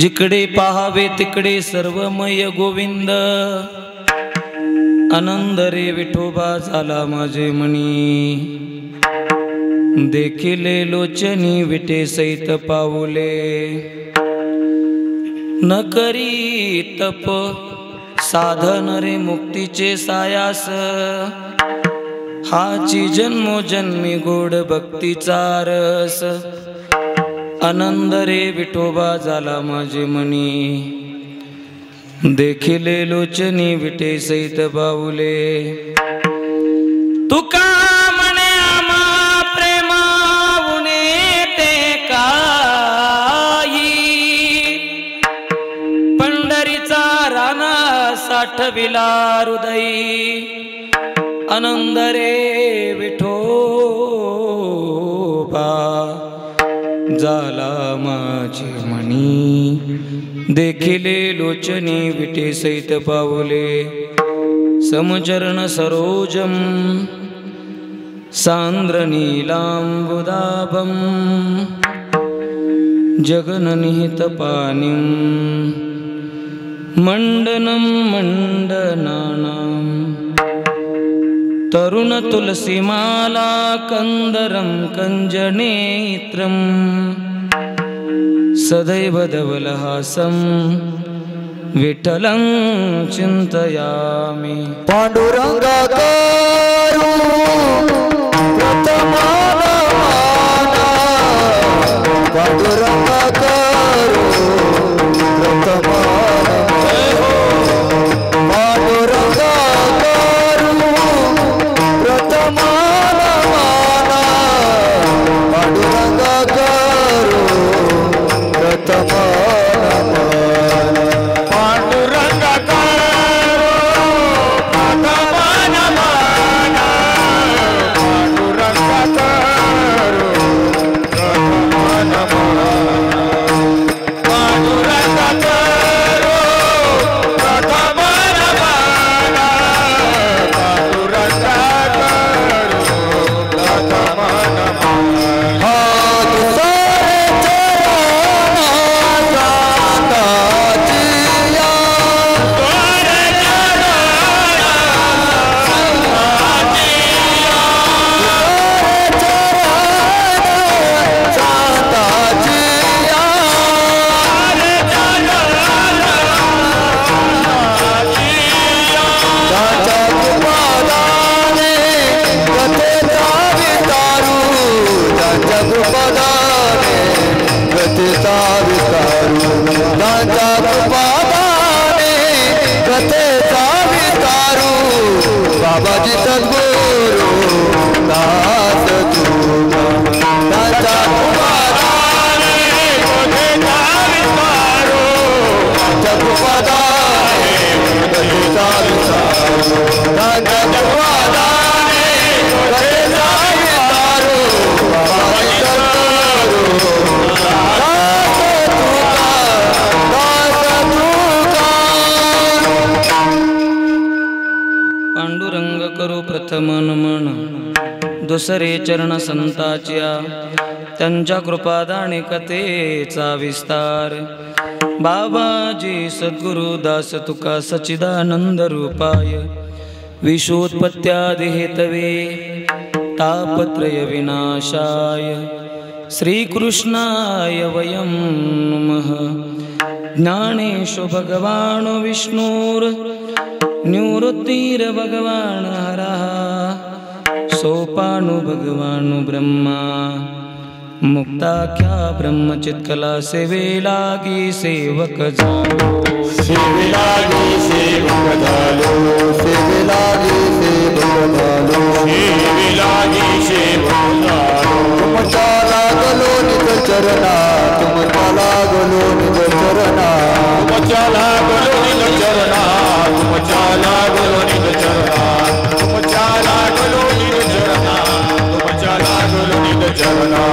जिकडे पाहावे तिकडे सर्वमय गोविंद आनंद रे विठोबा झाला माझे मनी देखिले लोचनी विटे सहित पाऊले न करी तप साधन रे मुक्तीचे सायास हाची जन्मोजन्मी गोड भक्तीचा रस आनंद रे विठोबा झाला माझे मनी देखिले लोचनी विटे सहित बाहुले तुका म्हणे आमा प्रेमाऊने ते काही पंढरीचा राणा साठविला हृदयी आनंद रे विठोबा झाला माझे मनी देखिले लोचनी विटे सहित पावले समचरण सरोजम सांद्र नीलांबुदाभम जगननिहित पानिम मंडनम मंडनानाम तरुण तुलसीमाला कंदरम कंजनेत्रम सदैव धवलहासं विठलं चिंतयामि पांडुरंगाकारू प्रथमाना पांडुरंगाकारू प्रथमाना पांडुरंगाकारू प्रथमाना पांडुरंगाकारू प्रथमाना बाबाजी सद्गुरु दास तुमा दाता कुमाराने मोठे विचारो जगपदाने गतीचा विचारो दाता कुमाराने मोठे विचारो बाबाजी सद्गुरु ओसरे चरण संताच्या त्यांच्या कृपादाने कथेचा विस्तार बाबाजी सद्गुरु दास तुका सच्चिदानंद रूपाय विश्वोत्पत्त्यादि हेतवे तापत्रय विनाशाय श्रीकृष्णाय वयं नमः। ज्ञानेशो भगवान् विष्णुर् निवृत्तिर भगवान् हरः सोपानो भगवान् ब्रह्मा मुक्ताख्या ब्रह्मचित्कला सेवे लागी सेवक झालो सेवे लागी सेवक झालो सेवे लागी सेवक झालो सेवे लागी सेवक झालो तुमच्या लागलो निज चरणा तुमच्या लागलो निज चरणा तुमच्या लागलो निज चरणा तुमच्या लागलो निज चरणा तुमच्या लागलो निज चरणा तुमच्या लागलो निज चरणा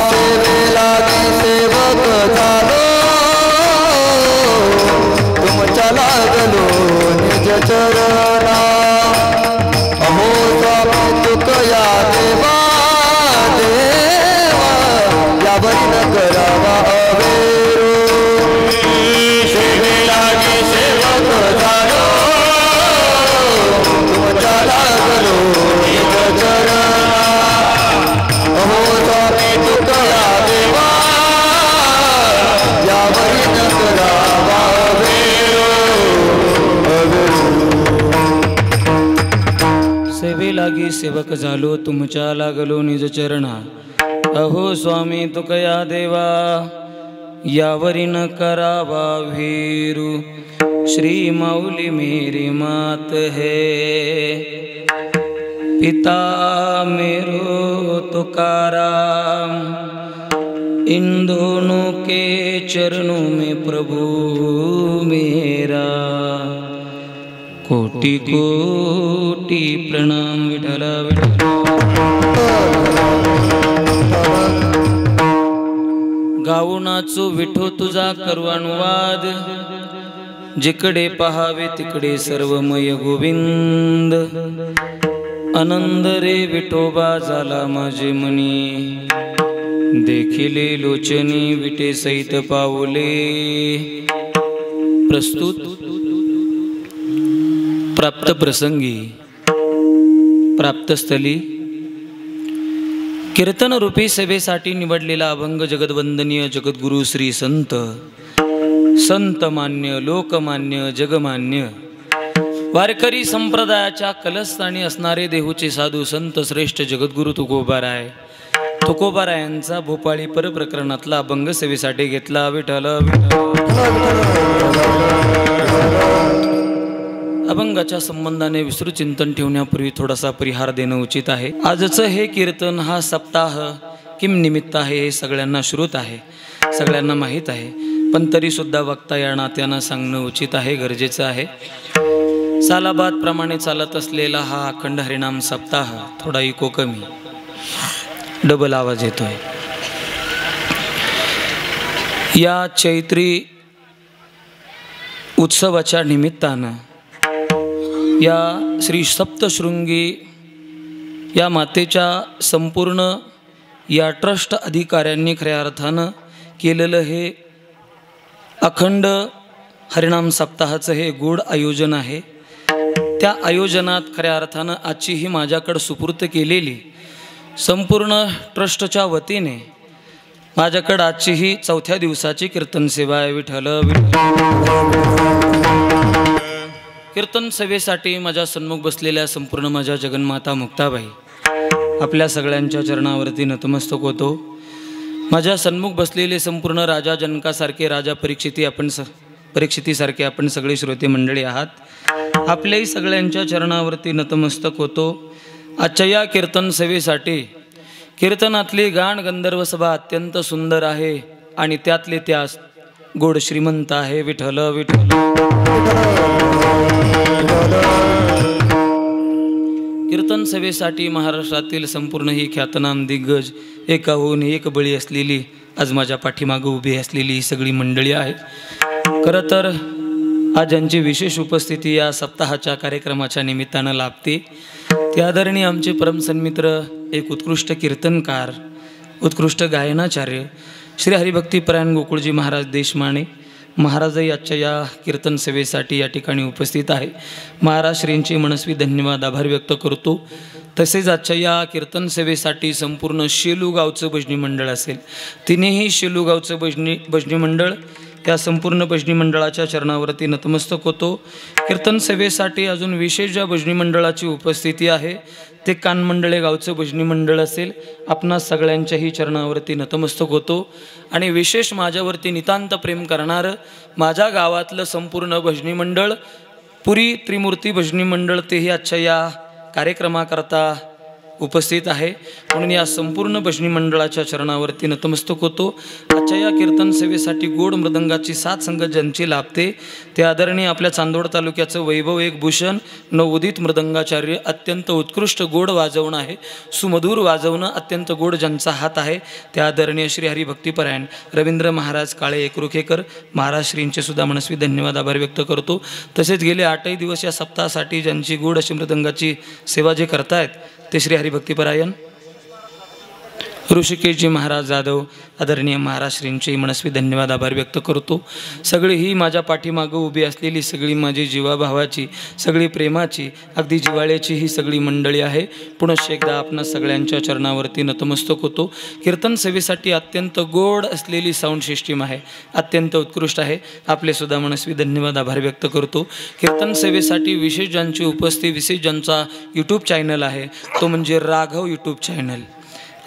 सेवे लागी सेवक झालो तुमच्या लागलो निज चरणा अहो स्वामी तुकया देवा देवा यावरी न करावा अवेरो सेवे लागी सेवक झालो तुमच्या लागलो निज चरणा अहो स्वामी तुकया देवा यावरी न करावा सेवे लागी सेवक झालो तुमच्या लागलो निज चरणा अहो स्वामी तुकया देवा यावरी न करावा वीरू श्री माऊली मेरी मात है पिता मेरो तुकाराम इन दोनों के चरणों में प्रभु मेरा कोटि कोटि प्रणाम विठला विठला। गाऊ नाचू विठो तुझा करू अनुवाद जिकडे पहावे तिकडे सर्वमय गोविंद आनंद रे विठोबा झाला माझे मनी देखिले लोचनी विटे सहित पावले। प्रस्तुत प्राप्त प्रसंगी प्राप्तस्थली कीर्तन रूपी सेवेसाठी निवडलेला अभंग जगदवंदनीय जगद्गुरु श्री संत संतमान्य लोकमान्य जगमान्य वारकरी संप्रदायाच्या कलस्थानी असणारे देहूचे साधू संत श्रेष्ठ जगद्गुरु तुकोबारायांचा भोपाळी परप्रकरणातला अभंग सेवेसाठी घेतला विठ्ठल। अभंगाच्या संबंधाने विस्तृत चिंतन ठेवण्यापूर्वी थोडासा परिहार देणं उचित आहे। आजचं हे कीर्तन हा सप्ताह किम निमित्त आहे हे सगळ्यांना श्रुत आहे, सगळ्यांना माहीत आहे, पण तरी सुद्धा वक्ता या नात्यानं सांगणं उचित आहे, गरजेचं आहे। सालाबाद प्रमाणे चालत असलेला हा अखंड हरिनाम सप्ताह थोडा इको कमी डबल आवाज येतोय। या चैत्री उत्सवाच्या निमित्तानं या श्री सप्तशृंगी या मातेच्या संपूर्ण या ट्रस्ट अधिकाऱ्यांनी खऱ्या अर्थानं केलेलं हे अखंड हरिनाम सप्ताहाचं हे गोड आयोजन आहे। त्या आयोजनात खऱ्या अर्थानं आजची ही माझ्याकडे सुपूर्त केलेली संपूर्ण ट्रस्टच्या वतीने माझ्याकडे आजची ही चौथ्या दिवसाची कीर्तन सेवा आहे विठ्ठल। कीर्तन सेवेसाठी माझ्या सन्मुख बसलेल्या संपूर्ण माझ्या जगन्माता मुक्ताबाई आपल्या सगळ्यांच्या चरणावरती नतमस्तक होतो। माझ्या सन्मुख बसलेले संपूर्ण राजा जनकासारखे राजा परीक्षितीसारखे आपण सगळे श्रोते मंडळी आहात, आपल्याही सगळ्यांच्या चरणावरती नतमस्तक होतो। आजच्या या कीर्तन सेवेसाठी कीर्तनातली गाण गंधर्व सभा अत्यंत सुंदर आहे आणि त्यातले त्यास गोड श्रीमंत आहे विठ्ठल विठ्ठल। कीर्तन सेवेसाठी महाराष्ट्रातील संपूर्ण ही ख्यातनाम दिग्गज एकाहून एक बळी असलेली आज माझ्या पाठीमागे उभी असलेली ही सगळी मंडळी आहे। खरं तर आज यांची विशेष उपस्थिती या सप्ताहाच्या कार्यक्रमाच्या निमित्तानं लाभते। ते आदरणीय आमचे परमसन्मित्र एक उत्कृष्ट कीर्तनकार, उत्कृष्ट गायनाचार्य श्री हरिभक्तीपरायण गोकुळजी महाराज देशमाने महाराजही आजच्या या कीर्तन सेवेसाठी या ठिकाणी उपस्थित आहे. महाराज श्रींचे मनस्वी धन्यवाद आभार व्यक्त करतो. तसेच आजच्या या कीर्तन सेवेसाठी संपूर्ण शेलू गावचं भजनी मंडळ असेल, तिनेही शेलू गावचं भजनी मंडळ या संपूर्ण भजनी मंडळाच्या चरणावरती नतमस्तक होतो. कीर्तन सेवेसाठी अजून विशेष ज्या भजनी मंडळाची उपस्थिती आहे ते कानमंडळे गावचं भजनी मंडळ असेल, आपणा सगळ्यांच्याही चरणावरती नतमस्तक होतो. आणि विशेष माझ्यावरती नितांत प्रेम करणारं माझ्या गावातलं संपूर्ण भजनी मंडळ पुरी त्रिमूर्ती भजनी मंडळ तेही आजच्या या कार्यक्रमाकरता उपस्थित आहे. म्हणून या संपूर्ण भजनी मंडळाच्या चरणावरती नतमस्तक होतो. आजच्या या कीर्तन सेवेसाठी गोड मृदंगाची साथ संगत ज्यांची लाभते ते आदरणीय आपल्या चांदोड तालुक्याचं वैभव एक भूषण नवोदित मृदंगाचार्य, अत्यंत उत्कृष्ट गोड वाजवणं आहे, सुमधूर वाजवणं अत्यंत गोड ज्यांचा हात आहे ते आदरणीय श्री हरिभक्तीपरायण रवींद्र महाराज काळे एकरुखेकर महाराज श्रींचे सुद्धा मनस्वी धन्यवाद आभार व्यक्त करतो. तसेच गेले 8 दिवस या सप्ताहासाठी ज्यांची गोड अशी मृदंगाची सेवा जे करतायत ते श्री हरिभक्तीपरायण ऋषिकेशजी महाराज जाधव आदरणीय महाराज श्रींचे मनस्वी धन्यवाद आभार व्यक्त करतो. सगळी ही माझ्या पाठीमागं उभी असलेली सगळी माझी जीवाभावाची, सगळी प्रेमाची, अगदी जिवाळ्याची ही सगळी मंडळी आहे. पुनश्च एकदा आपण सगळ्यांच्या चरणावरती नतमस्तक होतो. कीर्तन सेवेसाठी अत्यंत गोड असलेली साऊंड सिस्टीम आहे, अत्यंत उत्कृष्ट आहे. आपले सुद्धा मनस्वी धन्यवाद आभार व्यक्त करतो. कीर्तन सेवेसाठी विशेष ज्यांची उपस्थिती, विशेष ज्यांचा यूट्यूब चॅनल आहे तो म्हणजे राघव यूट्यूब चॅनल.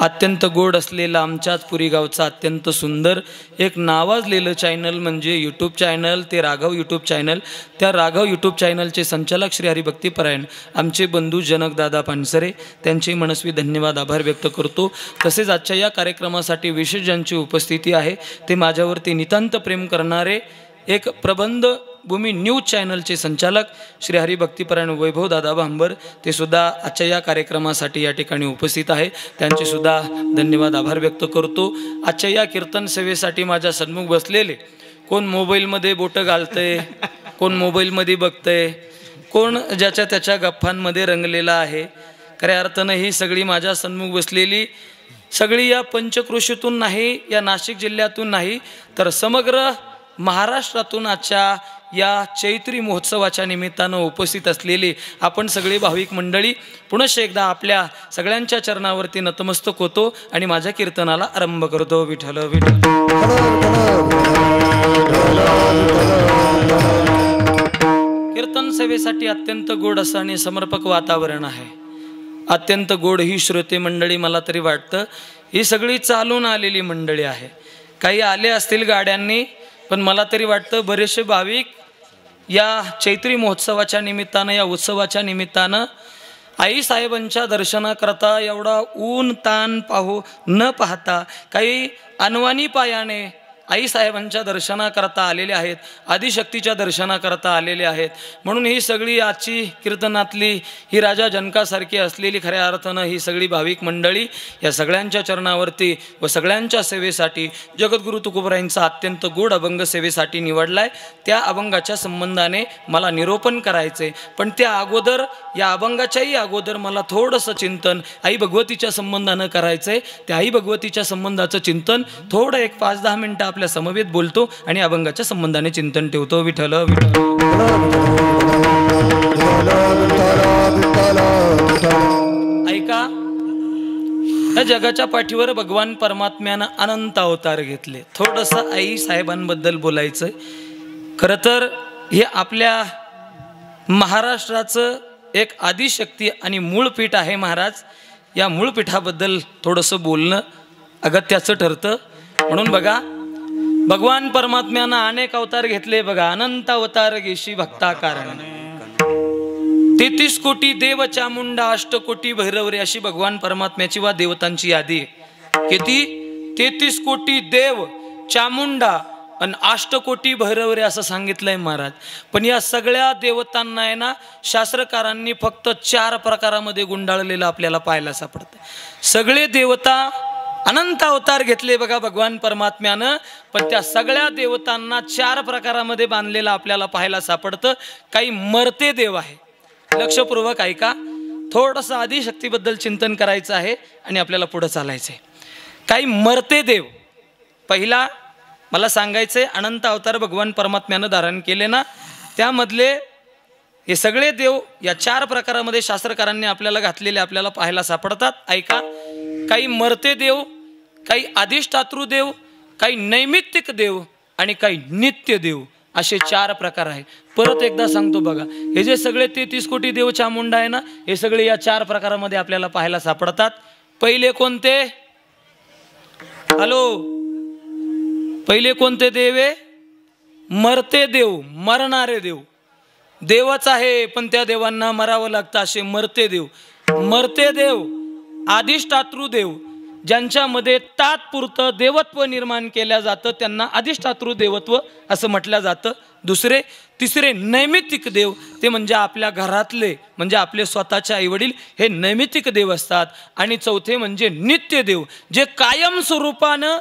अत्यंत गोड असलेला आमच्याच पुरी गावचा अत्यंत सुंदर एक नावाजलेलं चॅनल म्हणजे यूट्यूब चॅनल ते राघव यूट्यूब चॅनल. त्या राघव यूट्यूब चॅनलचे संचालक श्री हरिभक्तीपरायण आमचे बंधू जनकदादा पानसरे, त्यांचे मनस्वी धन्यवाद आभार व्यक्त करतो. तसेच आजच्या या कार्यक्रमासाठी विशेष ज्यांची उपस्थिती आहे ते माझ्यावरती नितांत प्रेम करणारे एक प्रबंध भूमी न्यूज चॅनलचे संचालक श्री हरिभक्तीपरायण वैभव दादा भांबर, ते सुद्धा आजच्या या कार्यक्रमासाठी या ठिकाणी उपस्थित आहे. त्यांचे सुद्धा धन्यवाद आभार व्यक्त करतो. आजच्या या कीर्तन सेवेसाठी माझ्या सन्मुख बसलेले कोण मोबाईलमध्ये बोटं घालतंय, कोण मोबाईलमध्ये बघतंय, कोण ज्याच्या त्याच्या गप्पांमध्ये रंगलेला आहे. खऱ्या अर्थानं ही सगळी माझ्या सन्मुख बसलेली सगळी या पंचक्रोशीतून नाही, या नाशिक जिल्ह्यातून नाही, तर समग्र महाराष्ट्रातून आजच्या या चैत्री महोत्सवाच्या निमित्तानं उपस्थित असलेली आपण सगळी भाविक मंडळी पुनश्च एकदा आपल्या सगळ्यांच्या चरणावरती नतमस्तक होतो आणि माझ्या कीर्तनाला आरंभ करतो. विठ्ठल विठ्ठल. कीर्तन सेवेसाठी अत्यंत गोड असं आणि समर्पक वातावरण आहे. अत्यंत गोड ही श्रोते मंडळी, मला तरी वाटतं ही सगळी चालून आलेली मंडळी आहे. काही आले असतील गाड्यांनी, पण मला तरी वाटतं बरेचसे भाविक या चैत्री महोत्सवाच्या निमित्तानं, या उत्सवाच्या निमित्तानं आईसाहेबांच्या दर्शनाकरता एवढा ऊन ताण न पाहता काही अनवाणी पायाने आईसाहेबांच्या दर्शनाकरता आलेले आहेत, आदिशक्तीच्या दर्शनाकरता आलेले आहेत. म्हणून ही सगळी आजची कीर्तनातली ही राजा जनकासारखी असलेली खऱ्या अर्थानं ही सगळी भाविक मंडळी या सगळ्यांच्या चरणावरती व सगळ्यांच्या सेवेसाठी जगद्गुरु तुकोबरायांचा अत्यंत गोड अभंग सेवेसाठी निवडलाय. त्या अभंगाच्या संबंधाने मला निरोपण करायचे, पण त्या अगोदर या अभंगाच्याही अगोदर मला थोडंसं चिंतन आई भगवतीच्या संबंधानं करायचंय. त्या आई भगवतीच्या संबंधाचं चिंतन थोडं एक 5-10 मिनिटं आपल्या समवेत बोलतो आणि अभंगाच्या संबंधाने चिंतन ठेवतो. विठ्ठल विठ्ठल. ऐका, या जगाच्या पाठीवर भगवान परमात्म्यानं अनंत अवतार घेतले. थोडंसं आई साहेबांबद्दल बोलायचंय. खरं तर हे आपल्या महाराष्ट्राचं एक आदिशक्ती आणि मूळ पीठ आहे महाराज. या मूळ पीठाबद्दल थोडंसं बोलणं अगत्याचं ठरतं. म्हणून बघा, भगवान परमात्म्यानं अनेक अवतार घेतले. बघा, अनंत अवतार घेशी भक्ता कारण, 33 कोटी देव चामुंडा, 8 कोटी भैरवरे, अशी भगवान परमात्म्याची वा देवतांची यादी आहे. किती? 33 कोटी देव चामुंडा आणि 8 कोटी भैरवरे असं सांगितलंय महाराज. पण या सगळ्या देवतांना आहे ना शास्त्रकारांनी फक्त 4 प्रकारामध्ये गुंडाळलेलं आपल्याला पाहायला सापडतं. सगळे देवता अनंत अवतार घेतले बघा भगवान परमात्म्यानं, पण त्या सगळ्या देवतांना 4 प्रकारामध्ये बांधलेलं आपल्याला पाहायला सापडतं. काही मरते देव आहे, लक्षपूर्वक ऐका. थोडंसं आदिशक्तीबद्दल चिंतन करायचं आहे आणि आपल्याला पुढं चालायचं आहे. काही मरते देव. पहिला मला सांगायचं आहे, अनंत अवतार भगवान परमात्म्यानं धारण केले ना, त्यामधले हे सगळे देव या 4 प्रकारामध्ये शास्त्रकारांनी आपल्याला घातलेले आपल्याला पाहायला सापडतात. ऐका, काही मरते देव, काही अधिष्ठातृ देव, काही नैमित्तिक देव आणि काही नित्य देव, असे 4 प्रकार आहे. परत एकदा सांगतो बघा, हे जे सगळे 33 कोटी देव चामुंडा आहे ना, हे सगळे या 4 प्रकारामध्ये आपल्याला पाहायला सापडतात. पहिले कोणते? हॅलो, पहिले कोणते देव आहे? मरते देव, मरणारे देव. देवच आहे पण त्या देवांना मरावं लागतं, असे मरते देव. मरते देव, अधिष्ठातृ देव, ज्यांच्यामध्ये तात्पुरतं देवत्व निर्माण केलं जातं त्यांना अधिष्ठातृ देवत्व असं म्हटलं जातं. दुसरे, तिसरे नैमित्तिक देव, ते म्हणजे आपल्या घरातले, म्हणजे आपले स्वतःचे आईवडील, हे नैमित्तिक देव असतात. आणि चौथे म्हणजे नित्य देव, जे कायम स्वरूपानं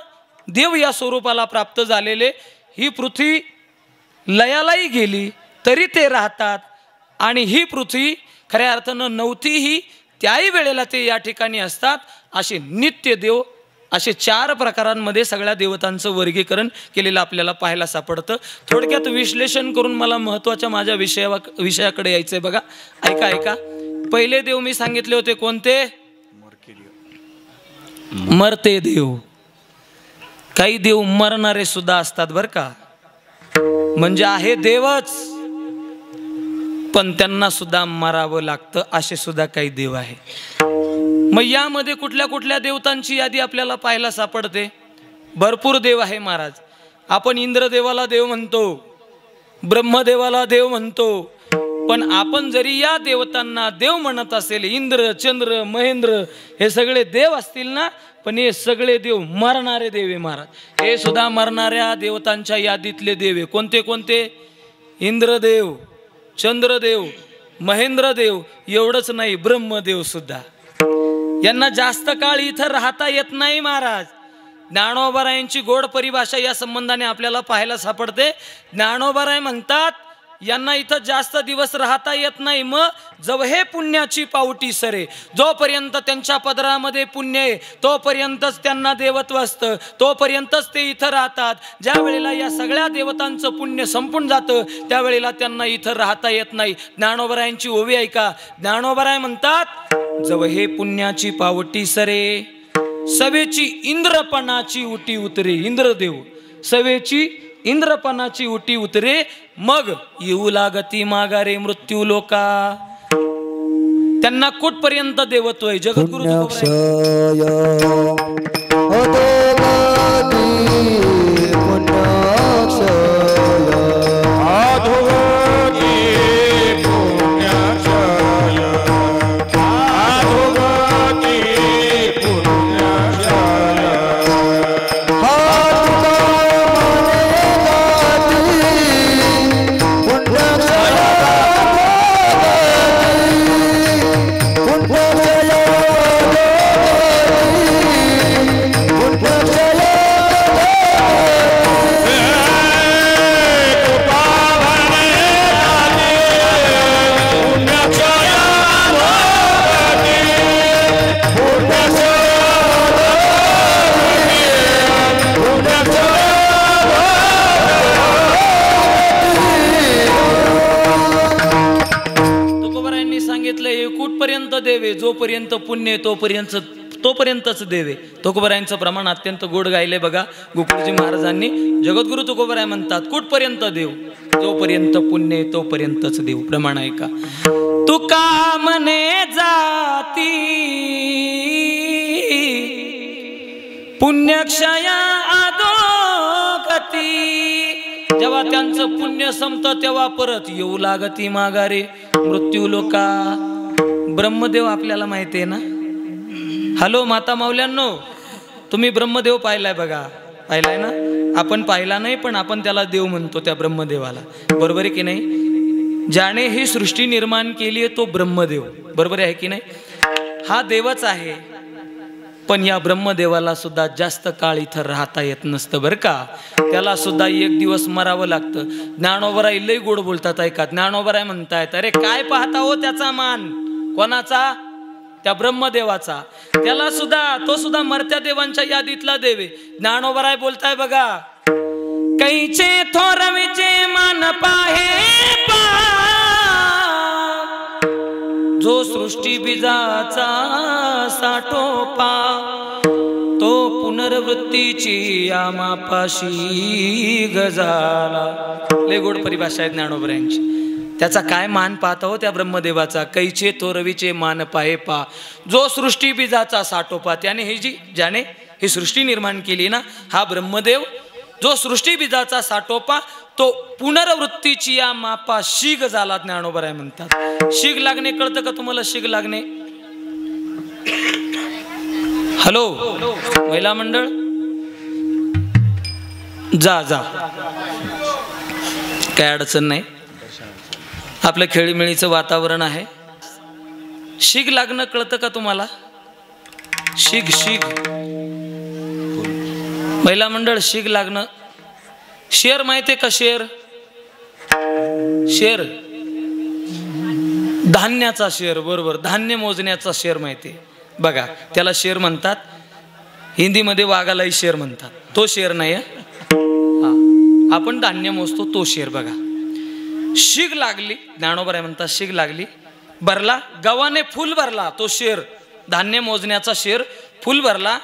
देव या स्वरूपाला प्राप्त झालेले. ही पृथ्वी लयालाही गेली तरी ते राहतात आणि ही पृथ्वी खऱ्या अर्थानं नव्हतीही त्याही वेळेला ते या ठिकाणी असतात. असे नित्य देव, असे 4 प्रकारांमध्ये सगळ्या देवतांचं वर्गीकरण केलेलं आपल्याला पाहायला सापडतं. थोडक्यात विश्लेषण करून मला महत्त्वाच्या माझ्या विषयाकडे यायचं आहे. बघा, ऐका ऐका. पहिले देव मी सांगितले होते कोणते? मरते देव. काही देव मरणारे सुद्धा असतात बरं का, म्हणजे आहे देवच पण त्यांना सुद्धा मरावं लागतं, असे सुद्धा काही देव आहे. मग यामध्ये कुठल्या कुठल्या देवतांची यादी आपल्याला पाहायला सापडते? भरपूर देव आहे महाराज. आपण इंद्रदेवाला देव म्हणतो, ब्रह्मदेवाला देव म्हणतो, पण आपण जरी या देवतांना देव म्हणत असेल, इंद्र, चंद्र, महेंद्र हे सगळे देव असतील ना, पण हे सगळे देव मरणारे देव आहे महाराज. हे सुद्धा मरणाऱ्या देवतांच्या यादीतले देव आहे. कोणते कोणते? इंद्रदेव, चंद्रदेव, महेंद्रदेव. एवढंच नाही, ब्रह्मदेव सुद्धा. यांना जास्त काळ इथं राहता येत नाही महाराज. ज्ञानोबारायांची गोड परिभाषा या संबंधाने आपल्याला पाहायला सापडते. ज्ञानोबाराय म्हणतात यांना इथं जास्त दिवस राहता येत नाही. मग जव हे पुण्याची पावटी सरे, जोपर्यंत त्यांच्या पदरामध्ये पुण्य आहे तोपर्यंतच त्यांना देवत्व असतं, तोपर्यंतच ते इथं राहतात. ज्या वेळेला या सगळ्या देवतांचं पुण्य संपून जातं त्यावेळेला त्यांना इथं राहता येत नाही. ज्ञानोबारायांची ओवी ऐका. ज्ञानोबाराय म्हणतात, जव हे पुण्याची पावटी सरे, सवेची इंद्रपणाची उटी उतरे. इंद्रदेव, सवेची इंद्रपणाची उटी उतरे, मग येऊ लागती माघारे मृत्यू लोका. त्यांना कुठपर्यंत देवत्व आहे? जगद्गुरु देवे, जोपर्यंत पुण्य तोपर्यंतच देवे. तुकोबरायांचं प्रमाण अत्यंत गोड गायले बघा गोकुळजी महाराजांनी. जगद्गुरु तुकोबराय म्हणतात, कुठपर्यंत देव? जोपर्यंत पुण्य तोपर्यंतच देव. प्रमाण ऐका. तुका मने जाती पुण्यक्षया अधोगती. जेव्हा त्यांचं पुण्य संपतं तेव्हा परत येऊ लागती माघारे मृत्यू लोका. ब्रह्मदेव आपल्याला माहिती आहे ना? हॅलो माता माऊल्यांनो, तुम्ही ब्रह्मदेव पाहिलाय बघा, पाहिलाय ना? आपण पाहिला नाही पण आपण त्याला देव म्हणतो, त्या ब्रह्मदेवाला. बरोबर आहे की नाही? ज्याने ही सृष्टी निर्माण केली आहे तो ब्रह्मदेव. बरोबर आहे की नाही? हा देवच आहे, पण या ब्रह्मदेवाला सुद्धा जास्त काळ इथं राहता येत नसतं बरं का. त्याला सुद्धा एक दिवस मरावं लागतं. ज्ञानोबराय लय गोड बोलतात ऐका. ज्ञानोबराय म्हणतायत, अरे काय पाहता हो त्याचा मान? कोणाचा? त्या ब्रह्मदेवाचा, त्याला सुद्धा तो सुद्धा मर्त्या देवांच्या यादीतला देव आहे. ज्ञानोबराय बोलताय बघा, कैचे थोरविचे मान पाहे पा, जो सृष्टी बीजाचा साठोपा, तो पुनर्वृत्तीची आमापाशी गजाला. लय गोड परिभाषा आहे ज्ञानोबरायांची. त्याचा काय मान पाहता हो त्या ब्रह्मदेवाचा, कैचे थोरविचे मान पाहे पा, जो सृष्टी बीजाचा साठोपा. त्याने ज्याने ही सृष्टी निर्माण केली ना, हा ब्रह्मदेव, जो सृष्टी बीजाचा साठोपा, तो पुनर्वृत्तीची या मापा शीग झाला. ज्ञानोबराय म्हणतात. शीग लागणे कळतं का तुम्हाला? शीग लागणे. हॅलो महिला मंडळ, जा जा, काय अडचण नाही, आपलं खेळीमेळीचं वातावरण आहे. शीग लागणं कळतं का तुम्हाला? शीग शीग महिला मंडळ, शीग लागणं. शेर माहितीये का? शेर, शेर धान्याचा शेर, बरोबर, धान्य मोजण्याचा शेर माहितीये बघा, त्याला शेर म्हणतात. हिंदीमध्ये वाघालाही शेर म्हणतात. तो शेर नाही, आपण धान्य मोजतो तो शेर. बघा, शीग लागली, ज्ञानोबराय म्हणतात शीग लागली. भरला गव्हाने, फुल भरला तो शेर, धान्य मोजण्याचा शेर फुल भरला,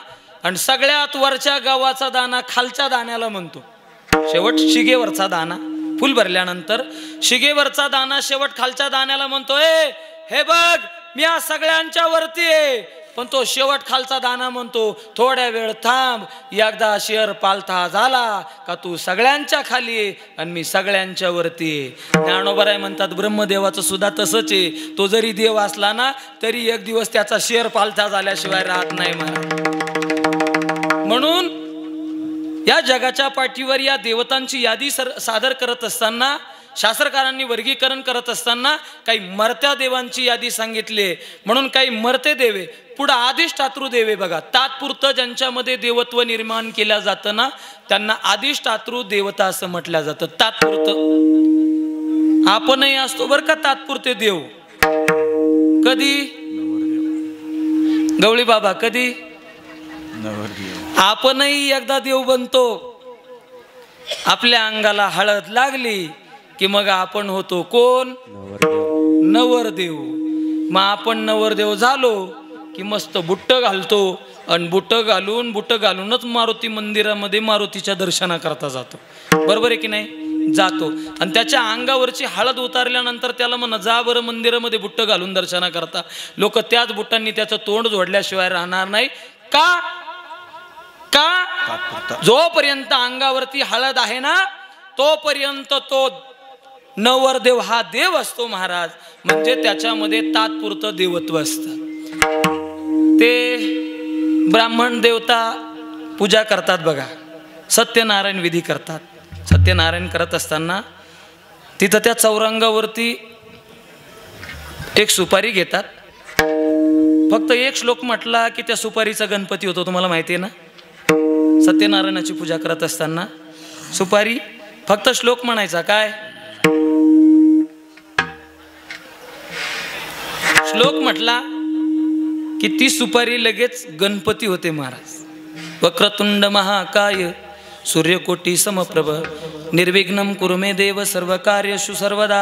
आणि सगळ्यात वरच्या गव्हाचा दाना खालच्या दाण्याला म्हणतो. शेवट शिगेवरचा दाना फुल भरल्यानंतर शिगेवरचा दाना शेवट खालच्या दाण्याला म्हणतो, ए हे बघ, मी या सगळ्यांच्या वरती आहे. पण तो शेवट खालचा दाना म्हणतो, थोड्या वेळ थांब, एकदा शेर पालथा झाला का तू सगळ्यांच्या खाली आहे आणि मी सगळ्यांच्या वरती आहे. ज्ञानोबराय म्हणतात ब्रह्मदेवाचं सुद्धा तसंच आहे. तो जरी देव असला ना, तरी एक दिवस त्याचा शेर पालथा झाल्याशिवाय राहत नाही महाराज. म्हणून या जगाच्या पाठीवर या देवतांची यादी सादर करत असताना, शास्त्रकारांनी वर्गीकरण करत असताना काही मर्त्या देवांची यादी सांगितली. म्हणून काही मर्ते देवे, पुढे अधिष्ठातृ देवे बघा, तात्पुरतं ज्यांच्यामध्ये देवत्व निर्माण केलं जातं ना, त्यांना अधिष्ठातृ देवता असं म्हटलं जातं. तात्पुरतं आपणही असतो बरं का तात्पुरते देव. कधी गवळी बाबा, कधी आपणही एकदा देव बनतो. आपल्या अंगाला हळद लागली की मग आपण होतो कोण? नवरदेव. मग आपण नवरदेव झालो की मस्त बुट्ट घालतो, आणि बुट्ट घालूनच मारुती मंदिरामध्ये मारुतीच्या दर्शनाकरता जातो. बरोबर आहे की नाही? जातो. आणि त्याच्या अंगावरची हळद उतारल्यानंतर त्याला म्हणा, जा बरं मंदिरामध्ये बुट्ट घालून दर्शना करता. लोक त्याच बुट्टांनी त्याचं तोंड जोडल्याशिवाय राहणार नाही. का? जोपर्यंत अंगावरती हळद आहे ना, तोपर्यंत तो नवरदेव हा देव असतो महाराज. म्हणजे त्याच्यामध्ये तात्पुरतं देवत्व असतं. ते ब्राह्मण देवता पूजा करतात बघा, सत्यनारायण विधी करतात. सत्यनारायण करत असताना तिथं त्या चौरंगावरती एक सुपारी घेतात. फक्त एक श्लोक म्हटला की त्या सुपारीचा गणपती होतो. तुम्हाला माहिती आहे ना, सत्यनारायणाची पूजा करत असताना सुपारी, फक्त श्लोक म्हणायचा. काय श्लोक म्हटला की ती सुपारी लगेच गणपती होते महाराज. वक्रतुंड महाकाय सूर्यकोटी समप्रभ निर्विघ्नं कुरु मे देव सर्व कार्येषु सर्वदा.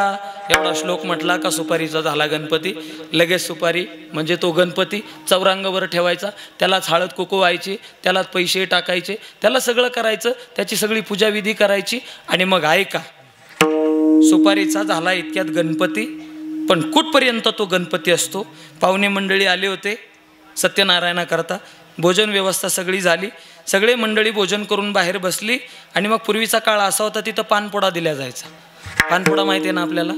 एवढा श्लोक म्हटला का सुपारीचा झाला गणपती. लगेच सुपारी म्हणजे तो गणपती चौरंगावर ठेवायचा, त्यालाच हळद कुकू व्हायची, त्यालाच पैसे टाकायचे, त्याला सगळं करायचं, त्याची सगळी पूजाविधी करायची. आणि मग ऐका, सुपारीचा झाला इतक्यात गणपती. पण कुठपर्यंत तो गणपती असतो? पाहुणे मंडळी आले होते सत्यनारायणाकरता, भोजन व्यवस्था सगळी झाली, सगळे मंडळी भोजन करून बाहेर बसली. आणि मग पूर्वीचा काळ असा होता, तिथं पानपोडा दिला जायचा. पानपोडा माहिती आहे ना आपल्याला?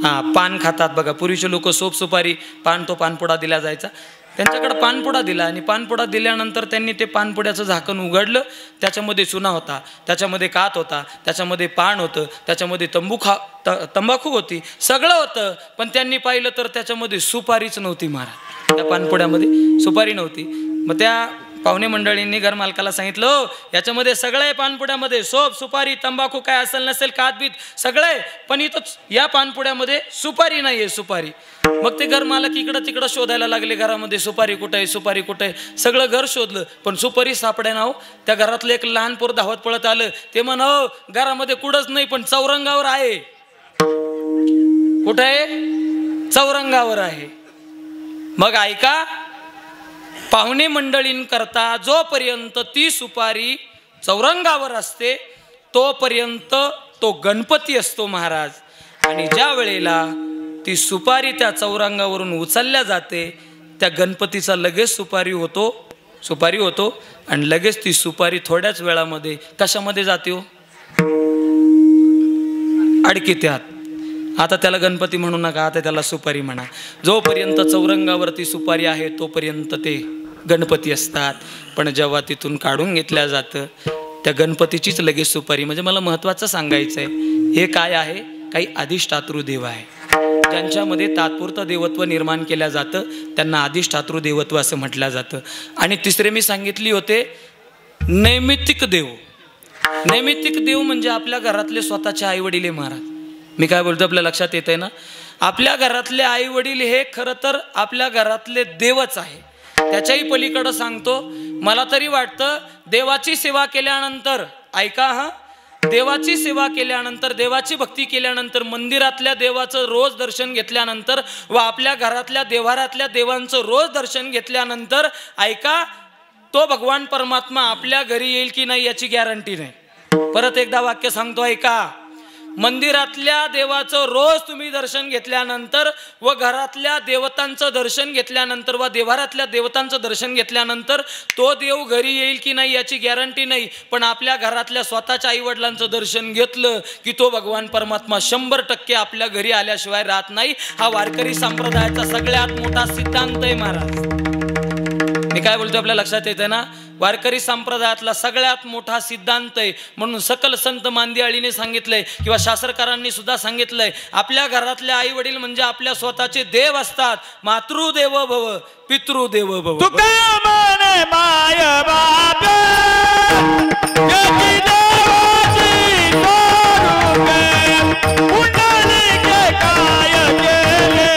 हां, पान खातात बघा पूर्वीचे लोक, सोप सुपारी पान, तो पानपोडा दिला जायचा. त्यांच्याकडे पानपोडा दिला, आणि पानपोडा दिल्यानंतर त्यांनी ते पानपोड्याचं झाकण उघडलं. त्याच्यामध्ये चुना होता, त्याच्यामध्ये कात होता, त्याच्यामध्ये पान होतं, त्याच्यामध्ये तंबाखू होती, सगळं होतं. पण त्यांनी पाहिलं तर त्याच्यामध्ये सुपारीच नव्हती महाराज. त्या पानपोड्यामध्ये सुपारी नव्हती. मग त्या पाहुणे मंडळींनी घर मालकाला सांगितलं, हो याच्यामध्ये सगळं आहे, पानपुड्यामध्ये सोप सुपारी तंबाखू काय असेल नसेल कातबीत सगळं आहे, पण इथं या पानपुड्यामध्ये सुपारी नाही आहे, सुपारी. मग ते घर मालक इकडं तिकडं शोधायला लागले, घरामध्ये सुपारी कुठं आहे, सुपारी कुठं आहे. सगळं घर शोधलं पण सुपारी सापडे ना. त्या घरातलं एक लहान पोर धावत पळत आलं. ते म्हणा, हो घरामध्ये कुठंच नाही पण चौरंगावर आहे. कुठं आहे? चौरंगावर आहे. मग ऐका, पाहुणे मंडळींकरता जोपर्यंत ती सुपारी चौरंगावर असते तोपर्यंत तो गणपती असतो महाराज. आणि ज्या वेळेला ती सुपारी त्या चौरंगावरून उचलल्या जाते त्या गणपतीचा लगेच सुपारी होतो आणि लगेच ती सुपारी थोड्याच वेळामध्ये कशामध्ये जाते हो? अडकित्यात. आता त्याला गणपती म्हणू नका, आता त्याला सुपारी म्हणा. जोपर्यंत चौरंगावरती सुपारी आहे तोपर्यंत ते गणपती असतात. पण जेव्हा तिथून काढून घेतल्या जातं त्या गणपतीचीच लगेच सुपारी. म्हणजे मला महत्त्वाचं सांगायचं आहे, हे काय आहे? काही अधिष्ठातृ देव आहे ज्यांच्यामध्ये तात्पुरतं देवत्व निर्माण केलं जातं, त्यांना अधिष्ठातृ देवत्व असं म्हटलं जातं. आणि तिसरे मी सांगितले होते नैमित्तिक देव. नैमित्तिक देव म्हणजे आपल्या घरातले स्वतःचे आई वडील महाराज. मी काय बोलतो आपल्या लक्षात येत आहे ना? आपल्या घरातले आई वडील हे खरं तर आपल्या घरातले देवच आहे. त्याच्याही पलीकडं सांगतो, मला तरी वाटतं देवाची सेवा केल्यानंतर, ऐका हा, देवाची सेवा केल्यानंतर, देवाची भक्ती केल्यानंतर, मंदिरातल्या देवाचं रोज दर्शन घेतल्यानंतर व आपल्या घरातल्या देवारातल्या देवांचं रोज दर्शन घेतल्यानंतर, ऐका, तो भगवान परमात्मा आपल्या घरी येईल की नाही याची गॅरंटी नाही. परत एकदा वाक्य सांगतो, ऐका, मंदिरातल्या देवाचं रोज तुम्ही दर्शन घेतल्यानंतर व घरातल्या देवतांचं दर्शन घेतल्यानंतर व देवारातल्या देवतांचं दर्शन घेतल्यानंतर तो देव घरी येईल की नाही याची गॅरंटी नाही. पण आपल्या घरातल्या स्वतःच्या आईवडिलांचं दर्शन घेतलं की तो भगवान परमात्मा 100% आपल्या घरी आल्याशिवाय राहत नाही. हा वारकरी संप्रदायाचा सगळ्यात मोठा सिद्धांत आहे महाराज. मी काय बोलतो आपल्या लक्षात येते ना? वारकरी संप्रदायातला सगळ्यात मोठा सिद्धांत आहे. म्हणून सकल संत मांदियाळीने सांगितलंय किंवा शास्त्रकारांनी सुद्धा सांगितलंय, आपल्या घरातले आई वडील म्हणजे आपल्या स्वतःचे देव असतात. मातृदेव भव पितृदेव भव. तुका म्हणे माय बाप जगी देवाची स्वरूपे, पुंडलिके काय केले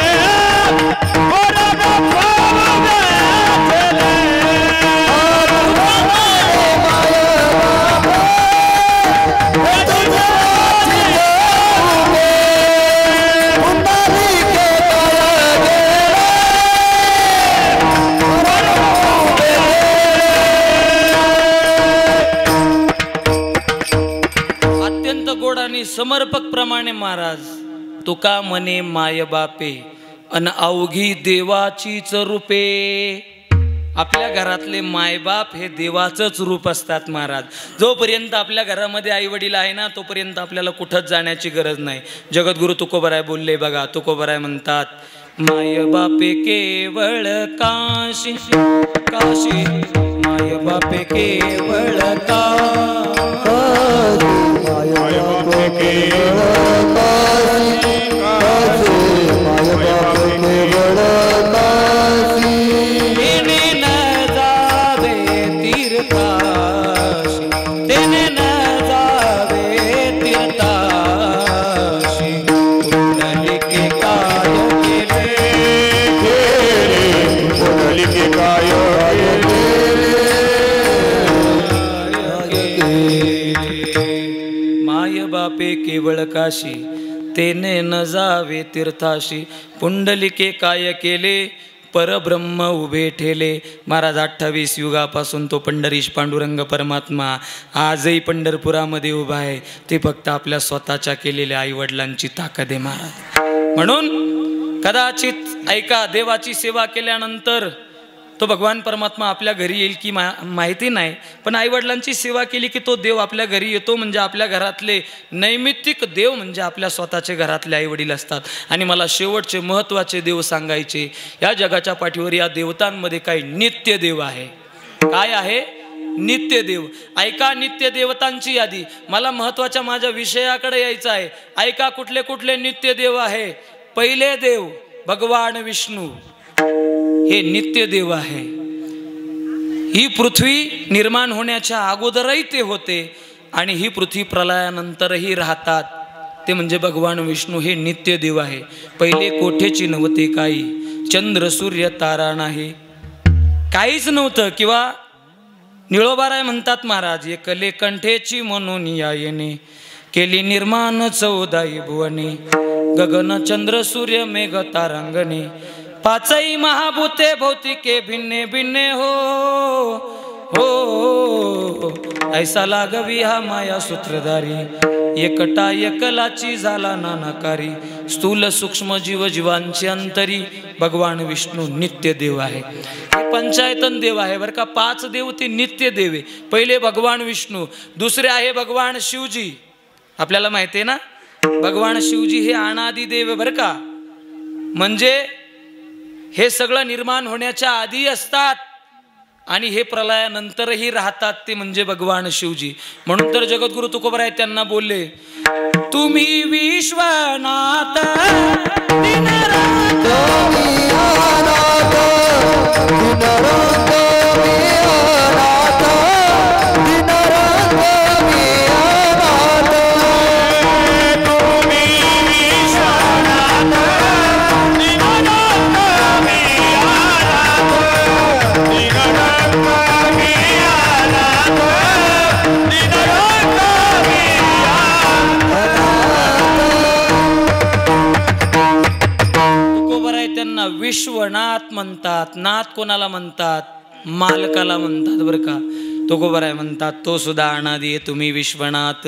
समर्पक प्रमाणे महाराज. तुका म्हणे माय बापे अन अवघी देवाचीच रूपे. आपल्या घरातले मायबाप हे देवाचंच रूप असतात महाराज. जोपर्यंत आपल्या घरामध्ये आई वडील आहे ना तोपर्यंत आपल्याला कुठंच जाण्याची गरज नाही. जगद्गुरु तुकोबराय बोलले बघा. तुकोबराय म्हणतात, माय बापे केवळ काशी काशी, माय बापे केवळ काशी, माय बापे केवळ काशी काशी, माय बापे केवळ काशी. तेने न जावे तीर्थाशी, तेने न जावे तीर्थाशी, पुंडलिके काय केले, पुंडलिके काय बापे केवळ काशी, तेने न जावे तीर्थाशी, पुंडलिके काय केले, परब्रह्म उभे ठेले. महाराज 28 युगापासून तो पंढरीश पांडुरंग परमात्मा आजही पंढरपुरामध्ये उभा आहे. ते फक्त आपल्या स्वतःच्या केलेल्या आईवडिलांची ताकद आहे महाराज. म्हणून कदाचित ऐका, देवाची सेवा केल्यानंतर तो भगवान परमात्मा आपल्या घरी येईल की माहिती नाही, पण आईवडिलांची सेवा केली की तो देव आपल्या घरी येतो. म्हणजे आपल्या घरातले नैमित्तिक देव म्हणजे आपल्या स्वतःचे घरातले आईवडील असतात. आणि मला शेवटचे महत्त्वाचे देव सांगायचे. या जगाच्या पाठीवर या देवतांमध्ये काही नित्य देव आहे. काय आहे? नित्य देव. ऐका, नित्य देवतांची यादी. मला महत्त्वाच्या माझ्या विषयाकडे यायचं आहे. ऐका, कुठले कुठले नित्य देव आहे. पहिले देव भगवान विष्णू हे नित्य देव आहे. ही पृथ्वी निर्माण होण्याच्या अगोदरही ते होते आणि ही पृथ्वी प्रलयानंतरही राहतात. ते म्हणजे भगवान विष्णू हे नित्य देव आहे. पहिले कोठेची नव्हते काही, चंद्र सूर्य तारा नाही, काहीच नव्हतं. किंवा निळोबाराय म्हणतात महाराज, एकले कंठेची म्हणून या येणे, केली निर्माण 14 भुवने, गगन चंद्र सूर्य मेघ तारांगणे, पाचही महाभूते भौतिके भिन्ने भिन्ने हो हो, ऐसा लागवी हा माया सूत्रधारी, एकटा एकलाची झाला नानाकारी, स्थूल सूक्ष्म जीव जीवांची अंतरी, भगवान विष्णू नित्य देव आहे. पंचायतन देव आहे बरं का. 5 देव ते नित्य देव आहे. पहिले भगवान विष्णू, दुसरे आहे भगवान शिवजी. आपल्याला माहिती आहे ना, भगवान शिवजी हे अनादि देव बरं का. म्हणजे हे सगळं निर्माण होण्याच्या आधी असतात आणि हे प्रलयानंतरही राहतात. ते म्हणजे भगवान शिवजी. म्हणून तर जगद्गुरु तुकोबराय त्यांना बोलले, तुम्ही विश्वनाथ विश्वनाथ म्हणतात. नाथ कोणाला म्हणतात? मालकाला म्हणतात बरं का. तुकोबराय म्हणतात, तो सुद्धा अनादी आहे. तुम्ही विश्वनाथ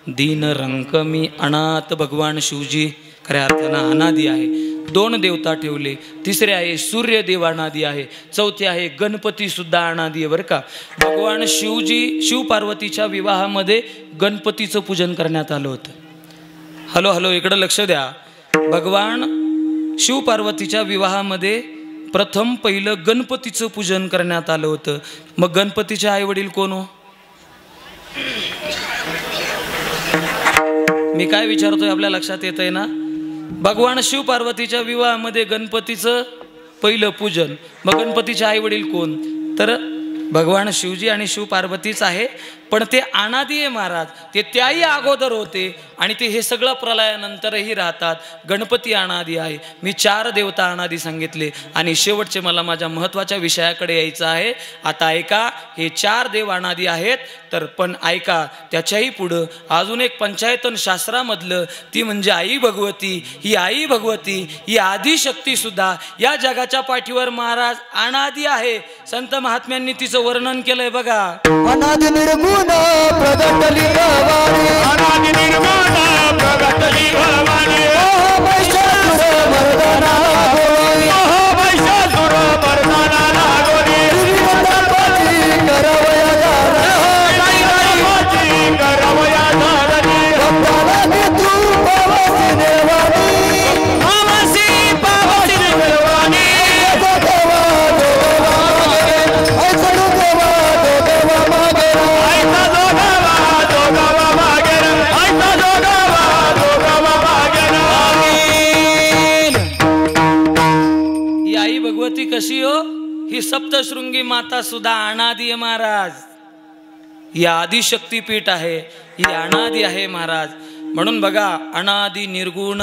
दीन रंक मी अनाथ. भगवान शिवजी खऱ्या अर्थानं अनादी आहे. 2 देवता ठेवले. तिसरे आहे सूर्यदेव अनादी आहे. चौथे आहे गणपती सुद्धा अनादी आहे बरं का. भगवान शिवजी शिव पार्वतीच्या विवाहामध्ये गणपतीचं पूजन करण्यात आलं होतं. हॅलो हॅलो इकडं लक्ष द्या. भगवान शिव पार्वतीच्या विवाहामध्ये प्रथम पहिलं गणपतीचं पूजन करण्यात आलं होतं. मग गणपतीचे आई वडील कोण हो? मी काय विचारतोय आपल्या लक्षात येत आहे ना. भगवान शिव पार्वतीच्या विवाहामध्ये गणपतीचं पहिलं पूजन. मग गणपतीचे आई वडील कोण? तर भगवान शिवजी आणि शिव पार्वतीच आहे. पण ते अनादी आहे महाराज. ते त्याही अगोदर होते आणि ते हे सगळं प्रलयानंतरही राहतात. गणपती अनादी आहे. मी 4 देवता अनादी सांगितले आणि शेवटचे मला माझ्या महत्त्वाच्या विषयाकडे यायचं आहे. आता ऐका, हे 4 देव अनादी आहेत. तर पण ऐका, त्याच्याही पुढं अजून एक पंचायतन शास्त्रामधलं, ती म्हणजे आई भगवती. ही आई भगवती ही आदिशक्तीसुद्धा या जगाच्या पाठीवर महाराज अनादी आहे. संत महात्म्यांनी तिचं वर्णन केलंय बघा. अनादि निर्गुण प्रगटली भवानी, अनादि निर्गुण प्रगटली भवानी, ओह महिषासुर मर्दना लागोरी, ओह महिषासुर मर्दना लागोरी, गणपती करवया धारणी, गणपती करवया धारणी, भक्ताला तू पावसी देवानी, पावसी पावसी देवानी, देवा देवा मागे, ऐसडू देवा देवा मागे, भगवती कशी हो? ही सप्तशृंगी माता सुद्धा अनादी आहे महाराज. ही आदिशक्ती पीठ आहे. ही अनादी आहे महाराज. म्हणून बघा, अनादी निर्गुण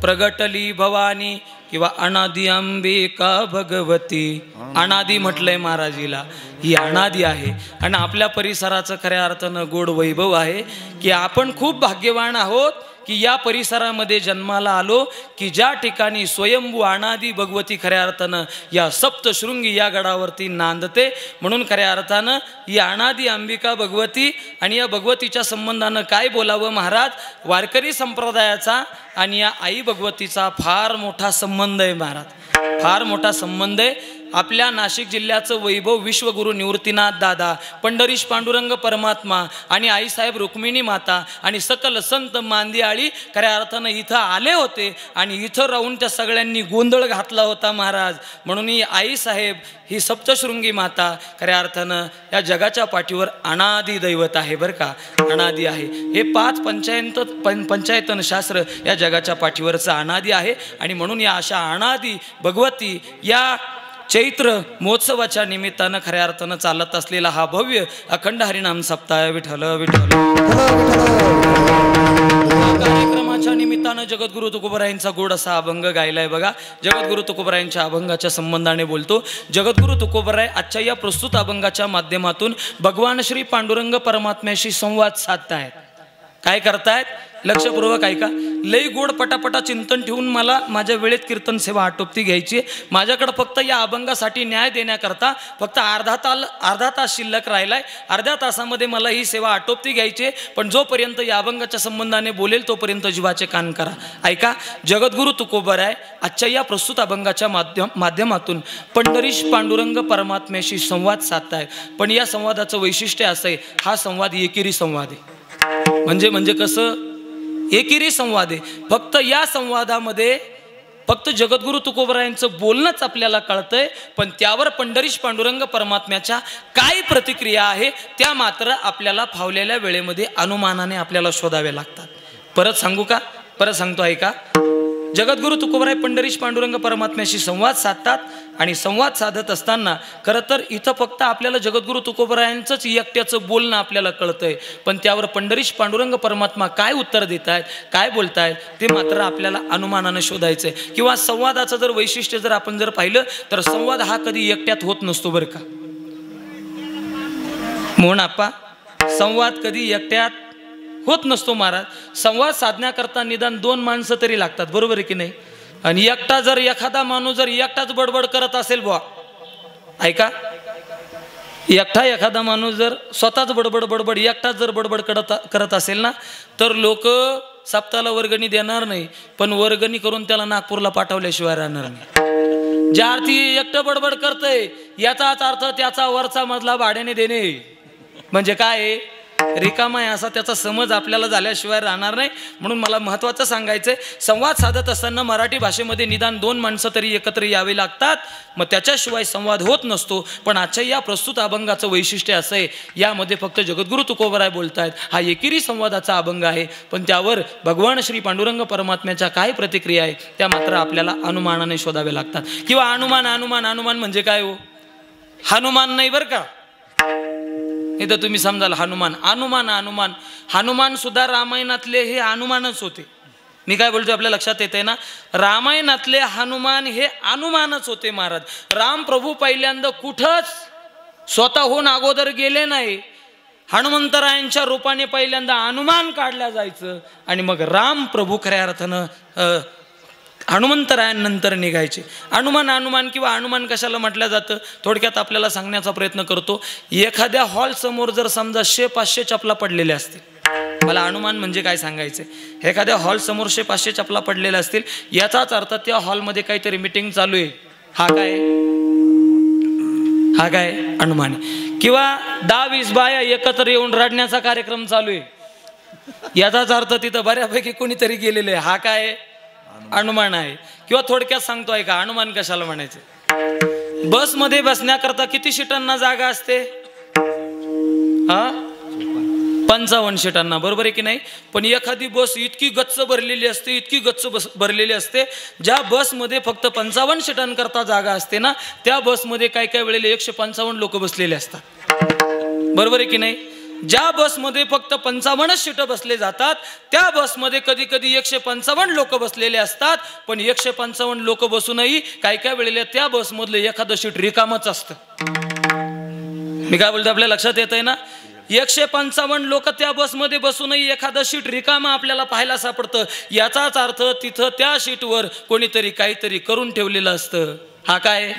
प्रगटली भवानी किंवा अनादी अंबिका भगवती. अनादी म्हटलंय महाराजीला. ही अनादी आहे. आणि आपल्या परिसराचं खऱ्या अर्थानं गोड वैभव आहे की आपण खूप भाग्यवान आहोत की या परिसरामध्ये जन्माला आलो, की ज्या ठिकाणी स्वयंभू अनादी भगवती खऱ्या अर्थानं या सप्तशृंगी या गडावरती नांदते. म्हणून खऱ्या अर्थानं ही अनादी अंबिका भगवती आणि या भगवतीच्या संबंधानं काय बोलावं महाराज. वारकरी संप्रदायाचा आणि या आई भगवतीचा फार मोठा संबंध आहे महाराज. फार मोठा संबंध आहे. आपल्या नाशिक जिल्ह्याचं वैभव विश्वगुरु निवृत्तीनाथ दादा, पंढरीश पांडुरंग परमात्मा आणि आईसाहेब रुक्मिणी माता आणि सकल संत मांदियाळी खऱ्या अर्थानं इथं आले होते आणि इथं राहून त्या सगळ्यांनी गोंधळ घातला होता महाराज. म्हणून ही आईसाहेब ही सप्तशृंगी माता खऱ्या अर्थानं या जगाच्या पाठीवर अनादी दैवत आहे बरं का. अनादी आहे. हे 5 पंचायतन शास्त्र या जगाच्या पाठीवरचं अनादी आहे. आणि म्हणून या अशा अनादी भगवती या चैत्र महोत्सवाच्या निमित्तानं खऱ्या अर्थानं चालत असलेला हा भव्य अखंड हरिनाम सप्ताह विठ्ठल विठ्ठल कार्यक्रमाच्या निमित्तानं जगद्गुरु तुकोबरायांचा गोड असा अभंग गायलाय बघा. जगद्गुरु तुकोबरायांच्या अभंगाच्या संबंधाने बोलतो. जगद्गुरु तुकोबराय आजच्या या प्रस्तुत अभंगाच्या माध्यमातून भगवान श्री पांडुरंग परमात्म्याशी संवाद साधतायत. काय करतायत? लक्षपूर्वक ऐका. लई गोड पटापटा चिंतन ठेवून मला माझ्या वेळेत कीर्तन सेवा आटोपती घ्यायची. माझ्याकडं फक्त या अभंगासाठी न्याय देण्याकरता फक्त अर्धा तास शिल्लक राहिलाय. अर्ध्या तासामध्ये मला ही सेवा आटोपती घ्यायची. पण जोपर्यंत या अभंगाच्या संबंधाने बोलेल तोपर्यंत जीवाचे कान करा. ऐका. जगद्गुरु तुकोबराय आजच्या या प्रस्तुत अभंगाच्या माध्यमातून पंढरीश पांडुरंग परमात्म्याशी संवाद साधताय. पण या संवादाचं वैशिष्ट्य असं आहे, हा संवाद एकेरी संवाद आहे. म्हणजे कसं? एकेरी संवाद आहे. फक्त या संवादामध्ये फक्त जगद्गुरु तुकोबरायांचं बोलणंच आपल्याला कळतंय, पण त्यावर पंढरीश पांडुरंग परमात्म्याच्या काय प्रतिक्रिया आहे त्या मात्र आपल्याला फावलेल्या वेळेमध्ये अनुमानाने आपल्याला शोधाव्या लागतात. परत सांगू का? परत सांगतो ऐका. जगद्गुरु तुकोबराय पंढरीश पांडुरंग परमात्म्याशी संवाद साधतात आणि संवाद साधत असताना खरं तर इथं फक्त आपल्याला जगद्गुरु तुकोबरायांचंच एकट्याचं बोलणं आपल्याला कळतंय, पण त्यावर पंढरीश पांडुरंग परमात्मा काय उत्तर देत आहेत, काय बोलतायत ते मात्र आपल्याला अनुमानानं शोधायचं आहे. किंवा संवादाचं जर वैशिष्ट्य जर आपण जर पाहिलं तर संवाद हा कधी एकट्यात होत नसतो बरं का. म्हणून आपा संवाद कधी एकट्यात होत नसतो महाराज. संवाद साधण्याकरता निदान 2 माणसं तरी लागतात, बरोबर आहे की नाही? आणि एकटा जर एखादा माणूस जर एकटाच बडबड करत असेल बुवा, ऐका, एखादा माणूस जर स्वतःच बडबड एकटाच जर बडबड करत असेल ना, तर लोक सप्ताहाला वर्गणी देणार नाही, पण वर्गणी करून त्याला नागपूरला पाठवल्याशिवाय राहणार नाही. ज्या अर्थी एकटं बडबड करतंय याचाच अर्थ त्याचा वरचा मजला भाड्याने देणे म्हणजे काय? रिकामा आहे असा त्याचा समज आपल्याला झाल्याशिवाय राहणार नाही. म्हणून मला महत्त्वाचं सांगायचंय, संवाद साधत असताना मराठी भाषेमध्ये निदान 2 माणसं तरी एकत्र यावे लागतात, मग त्याच्याशिवाय संवाद होत नसतो. पण आजच्या या प्रस्तुत अभंगाचं वैशिष्ट्य असं आहे, यामध्ये फक्त जगद्गुरु तुकोबराय बोलतायत. हा एकेरी संवादाचा अभंग आहे, पण त्यावर भगवान श्री पांडुरंग परमात्म्याच्या काय प्रतिक्रिया आहे त्या मात्र आपल्याला अनुमानाने शोधाव्या लागतात. किंवा अनुमान म्हणजे काय हो? हनुमान नाही बरं का. इथं तुम्ही समजाल हनुमान सुद्धा रामायणातले हे हनुमानच होते. मी काय बोलतो आपल्या लक्षात येते ना? रामायणातले हनुमान हे अनुमानच होते महाराज. राम प्रभू पहिल्यांदा कुठंच स्वतःहून अगोदर गेले नाही. हनुमंतरायांच्या रूपाने पहिल्यांदा हनुमान काढल्या जायचं आणि मग राम प्रभू खऱ्या अर्थानं हनुमंतरायांनंतर निघायचे. अनुमान किंवा अनुमान कशाला म्हटलं जातं थोडक्यात आपल्याला सांगण्याचा प्रयत्न करतो. एखाद्या हॉल समोर जर समजा 100-500 चपला पडलेल्या असतील, मला अनुमान म्हणजे काय सांगायचंय, एखाद्या हॉल समोर 100-500 चपला पडलेल्या असतील, याचाच अर्थ त्या हॉलमध्ये काहीतरी मीटिंग चालू आहे. हा काय अनुमान. किंवा 10-20 बाया एकत्र येऊन रडण्याचा कार्यक्रम चालू आहे, याचाच अर्थ तिथं बऱ्यापैकी कोणीतरी गेलेले आहे. हा काय अनुमान आहे. किंवा थोडक्यात सांगतो आहे का अनुमान कशाला म्हणायचं? बसमध्ये बसण्याकरता किती सीटांना जागा असते? 55 सीटांना, बरोबर आहे की नाही? पण एखादी बस इतकी गच्च भरलेली असते, ज्या बसमध्ये फक्त 55 सीटांकरता जागा असते ना, त्या बसमध्ये काय वेळेला 155 लोक बसलेले असतात, बरोबर आहे की नाही? ज्या बसमध्ये फक्त 55 सीटं बसले जातात त्या बसमध्ये कधी 155 लोक बसलेले असतात. पण 155 लोक बसूनही काय वेळेला त्या बसमधलं एखादं सीट रिकामच असतं. मी काय बोलतो आपल्या लक्षात येत आहे ना? 155 लोक त्या बसमध्ये बसूनही एखादं सीट रिकामा आपल्याला पाहायला सापडतं. याचाच अर्थ तिथं त्या सीटवर कोणीतरी काहीतरी करून ठेवलेलं असतं. हा काय?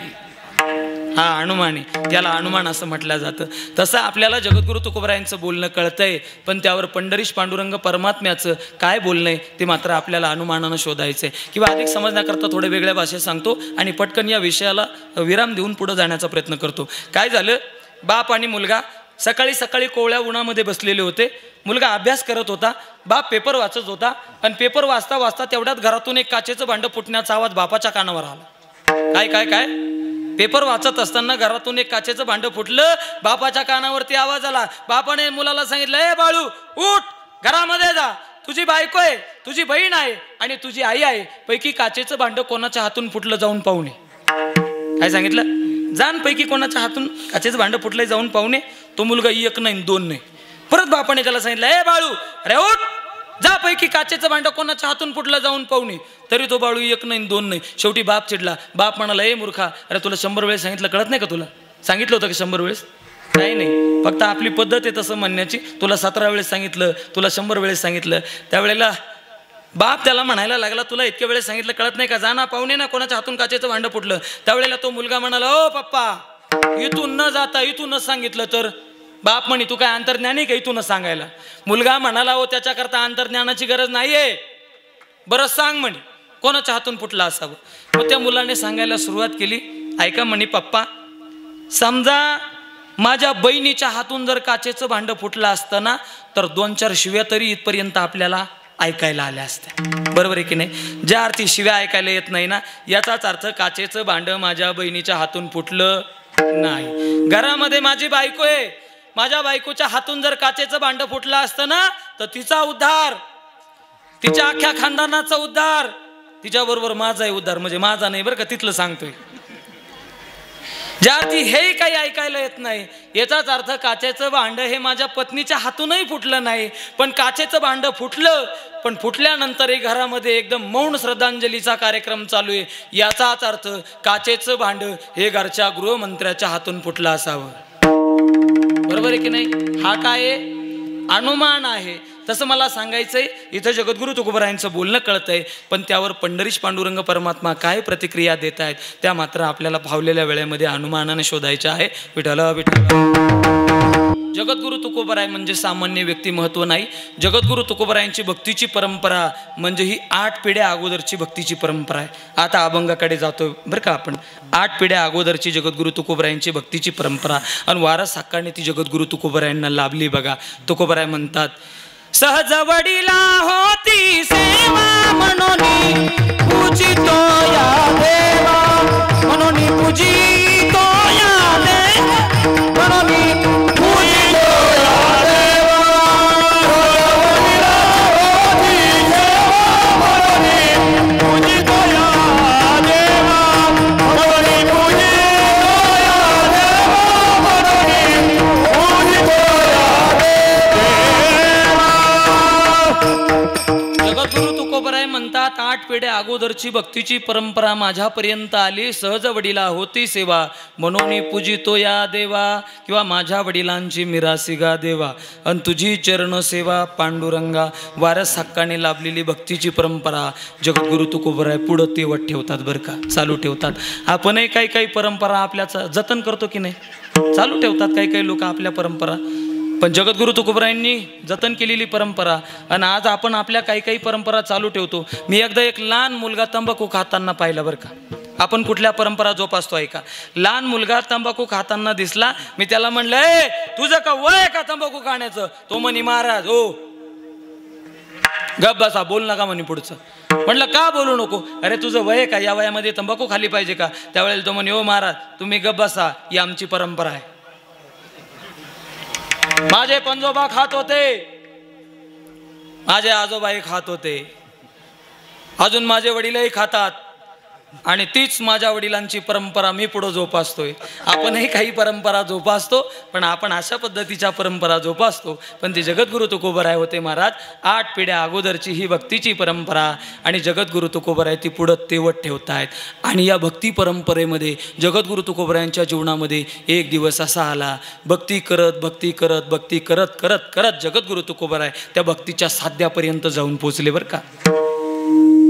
हा अनुमान आहे. त्याला अनुमान असं म्हटलं जातं. तसं आपल्याला जगद्गुरु तुकोबरायांचं बोलणं कळतंय, पण त्यावर पंढरीश पांडुरंग परमात्म्याचं काय बोलणं आहे ते मात्र आपल्याला अनुमानानं शोधायचंय. किंवा अधिक समजण्याकरता थोडे वेगळ्या भाषेत सांगतो आणि पटकन या विषयाला विराम देऊन पुढे जाण्याचा प्रयत्न करतो. काय झालं? बाप आणि मुलगा सकाळी कोवळ्या उन्हामध्ये बसलेले होते. मुलगा अभ्यास करत होता, बाप पेपर वाचत होता. आणि पेपर वाचता तेवढ्यात घरातून एक काचेचं भांडं फुटण्याचा आवाज बापाच्या कानावर आला. काय पेपर वाचत असताना घरातून एक काचेचं भांडं फुटलं. बापाच्या कानावरती आवाज आला. बापाने मुलाला सांगितलं, ए बाळू उठ, घरामध्ये जा, तुझी बायको आहे, तुझी बहीण आहे आणि तुझी आई आहे, पैकी काचेचं भांडं कोणाच्या हातून फुटलं जाऊन पाहू नये. काय सांगितलं? जानपैकी कोणाच्या हातून काचेचं भांडं फुटलंय जाऊन पाहुणे. तो मुलगा 1 नाही 2 नाही. परत बापाने त्याला सांगितलं, ए बाळू, अरे उठ, जा पैकी काचेचं भांडं कोणाच्या हातून फुटलं जाऊन पाहुणे. तरी तो बाळू 1 नाही 2 नाही. शेवटी बाप चिडला. बाप म्हणाला, ए मूर्खा, अरे तुला 100 वेळेस सांगितलं, कळत नाही का तुला? सांगितलं होतं का 100 वेळेस? नाही, फक्त आपली पद्धत आहे तसं म्हणण्याची. तुला 17 वेळेस सांगितलं, तुला 100 वेळेस सांगितलं. त्यावेळेला बाप त्याला म्हणायला लागला, तुला इतक्या वेळेस सांगितलं, कळत नाही का? जा ना पाहुणे ना, कोणाच्या हातून काचेचं भांडं फुटलं. त्यावेळेला तो मुलगा म्हणाला, ओ पप्पा, इथून न जाता इथूनच सांगितलं तर? बाप म्हणे, तू काय अंतर्ज्ञानी का इथूनच सांगायला? मुलगा म्हणाला, हो त्याच्याकरता अंतर्ज्ञानाची गरज नाहीये, बरं सांग म्हणे कोणाच्या हातून फुटला असावं. मग त्या मुलाने सांगायला सुरुवात केली. ऐका म्हणे, पप्पा, समजा माझ्या बहिणीच्या हातून जर काचेचं भांडं फुटलं असतं ना, तर 2-4 शिव्या तरी इथपर्यंत आपल्याला ऐकायला आल्या असत्या. बरोबर आहे की नाही? ज्या अर्थी शिव्या ऐकायला येत नाही ना, याचाच अर्थ काचेचं भांडं माझ्या बहिणीच्या हातून फुटलं नाही. घरामध्ये माझी बायको आहे, माझ्या बायकोच्या हातून जर काचेचं भांडं फुटलं असतं ना, तर तिचा उद्धार, तिच्या अख्ख्या खानदानाचा उद्धार, तिच्याबरोबर माझाही उद्धार. म्हणजे माझा नाही बरं का, तिथलं सांगतोय. ज्या अर्थी हे काही ऐकायला येत नाही, याचाच अर्थ काचेचं भांडं हे माझ्या पत्नीच्या हातूनही फुटलं नाही, पण काचेचं भांडं फुटलं. पण फुटल्यानंतरही घरामध्ये एकदम मौन श्रद्धांजलीचा कार्यक्रम चालू आहे, याचाच अर्थ काचेचं भांडं हे घरच्या गृहमंत्र्याच्या हातून फुटलं असावं. बरोबर आहे की नाही? हा काय आहे? अनुमान आहे. तसं मला सांगायचंय, इथं जगद्गुरु तुकोबारायांचं बोलणं कळतंय, पण त्यावर पंढरीश पांडुरंग परमात्मा काय प्रतिक्रिया देत आहेत त्या मात्र आपल्याला फावलेल्या वेळेमध्ये अनुमानाने शोधायच्या आहे. विठ्ठल विठ्ठल. जगद्गुरु तुकोबाराय म्हणजे सामान्य व्यक्तिमत्व नाही. जगद्गुरु तुकोबारायांची भक्तीची परंपरा म्हणजे ही 8 पिढ्या अगोदरची भक्तीची परंपरा आहे. आता अभंगाकडे जातो बरं का आपण. 8 पिढ्या अगोदरची जगद्गुरु तुकोबारायांची भक्तीची परंपरा आणि वारस हक्काने ती जगद्गुरु तुकोबारायांना लाभली. बघा, तुकोबाराय म्हणतात, सहज वडिला होती सेवा म्हणून पूजितो या देवा, म्हणून पूजितो या देवा, म्हणून पूजितो या देवा. पूजितो या देवा, म्हणून पूजितो या देवा, म्हणून पूजितो या देवा. जगद्गुरु तुकोबाराय म्हणतात, 8 पिढ्या अगोदरची भक्तीची परंपरा माझ्यापर्यंत आली. सहज वडिला होती सेवा म्हणून पूजितो या देवा, किंवा माझ्या वडिलांची मिरासी गा देवा, आणि तुझी चरण सेवा पांडुरंगा. वारस हक्काने लाभलेली भक्तीची परंपरा जगद्गुरु तुकोबाराय पुढं तेवत ठेवतात बरं का, चालू ठेवतात. आपणही काही काही परंपरा आपल्याचं जतन करतो की नाही, चालू ठेवतात काही काही लोक आपल्या परंपरा. पण जगद्गुरु तुकोबारायांनी जतन केलेली परंपरा, आणि आज आपण आपल्या काही काही परंपरा चालू ठेवतो. मी एकदा एक लहान मुलगा तंबाखू खाताना पाहिला बरं का. आपण कुठल्या परंपरा जोपासतो आहे का? लहान मुलगा तंबाखू खाताना दिसला. मी त्याला म्हणलं, ए तुझं का वय का तंबाखू खाण्याचं? तो म्हणे, महाराज हो. गप बसा, बोल नका म्हणे पुढचं. म्हणलं, का बोलू नको? अरे तुझं वय का, या वयामध्ये तंबाखू खाली पाहिजे का? त्यावेळेला तो म्हणे, हो महाराज तुम्ही गप बसा, ही आमची परंपरा आहे. माझे पंजोबा खात होते, माझे आजोबाई खात होते, अजून माझे वडीलही खातात, आणि तीच माझ्या वडिलांची परंपरा मी पुढे जोपासतोय. आपणही काही परंपरा जोपासतो, पण आपण अशा पद्धतीच्या परंपरा जोपासतो. पण ते जगद्गुरु तुकोबाराय होते महाराज, 8 पिढ्या अगोदरची ही भक्तीची परंपरा, आणि जगद्गुरु तुकोबाराय ती पुढं तेवत ठेवतायत. आणि या भक्ती परंपरेमध्ये जगद्गुरु तुकोबारायांच्या जीवनामध्ये एक दिवस असा आला, भक्ती करत भक्ती करत भक्ती करत करत करत जगद्गुरु तुकोबाराय त्या भक्तीच्या साध्यापर्यंत जाऊन पोचले बरं का.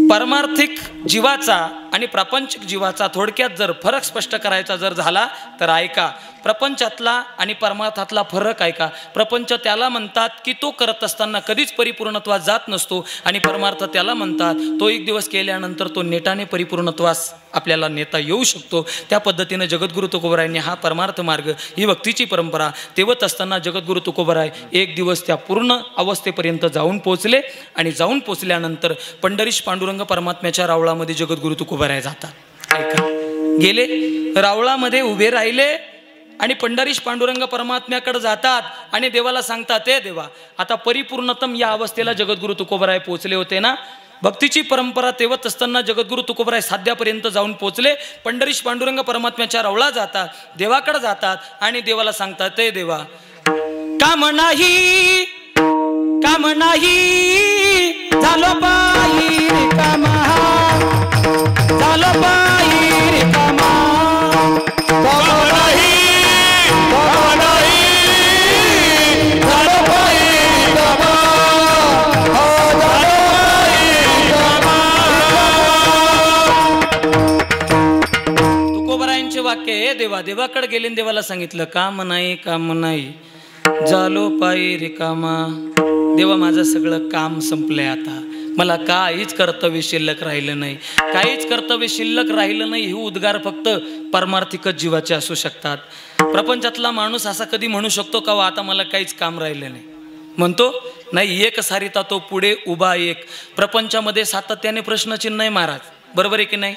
पारमार्थिक जीवाचा आणि प्रापंचिक जीवाचा थोडक्यात जर फरक स्पष्ट करायचा जर झाला तर ऐका. प्रपंचातला आणि परमार्थातला फरक ऐका. प्रपंच त्याला म्हणतात की तो करत असताना कधीच परिपूर्णत्वास जात नसतो, आणि परमार्थ त्याला म्हणतात तो एक दिवस केल्यानंतर तो नेटाने परिपूर्णत्वास आपल्याला नेता येऊ शकतो. त्या पद्धतीने जगद्गुरु तुकोबारायांनी हा परमार्थ मार्ग, ही भक्तीची परंपरा तेवत असताना जगद्गुरु तुकोबाराय एक दिवस त्या पूर्ण अवस्थेपर्यंत जाऊन पोचले. आणि जाऊन पोचल्यानंतर पंढरीश पांडुरंग परमात्म्याच्या रावळामध्ये जगद्गुरु तुकोबाराय जातात. ऐका, गेले रावळामध्ये उभे राहिले आणि पंढरीश पांडुरंग परमात्म्याकडे जातात आणि देवाला सांगतात, ते देवा आता परिपूर्णतम या अवस्थेला जगद्गुरु तुकोबाराय पोचले होते ना, भक्तीची परंपरा तेवत असताना जगद्गुरु तुकोबराय साध्यापर्यंत जाऊन पोचले. पंढरीश पांडुरंग परमात्म्याच्या रवळा जातात, देवाकडे जातात आणि देवाला सांगतात, ते देवा काम नाही झालो पायी रिकामा, झालो पायी रिकामा, तुकोबरायांचे वाक्य हे देवा. देवाकडे गेले, देवाला सांगितलं काम नाही झालो पायी रिकामा. देवा माझं सगळं काम संपलंय, आता मला काहीच कर्तव्य शिल्लक राहिलं नाही, काहीच कर्तव्य शिल्लक राहिलं नाही. हे उद्गार फक्त परमार्थिकच जीवाचे असू शकतात. प्रपंचातला माणूस असा कधी म्हणू शकतो का आता मला काहीच काम राहिलं नाही? म्हणतो नाही. एक सारिता तो पुढे उभा एक. प्रपंचामध्ये सातत्याने प्रश्नचिन्ह आहे महाराज, बरोबर आहे की नाही?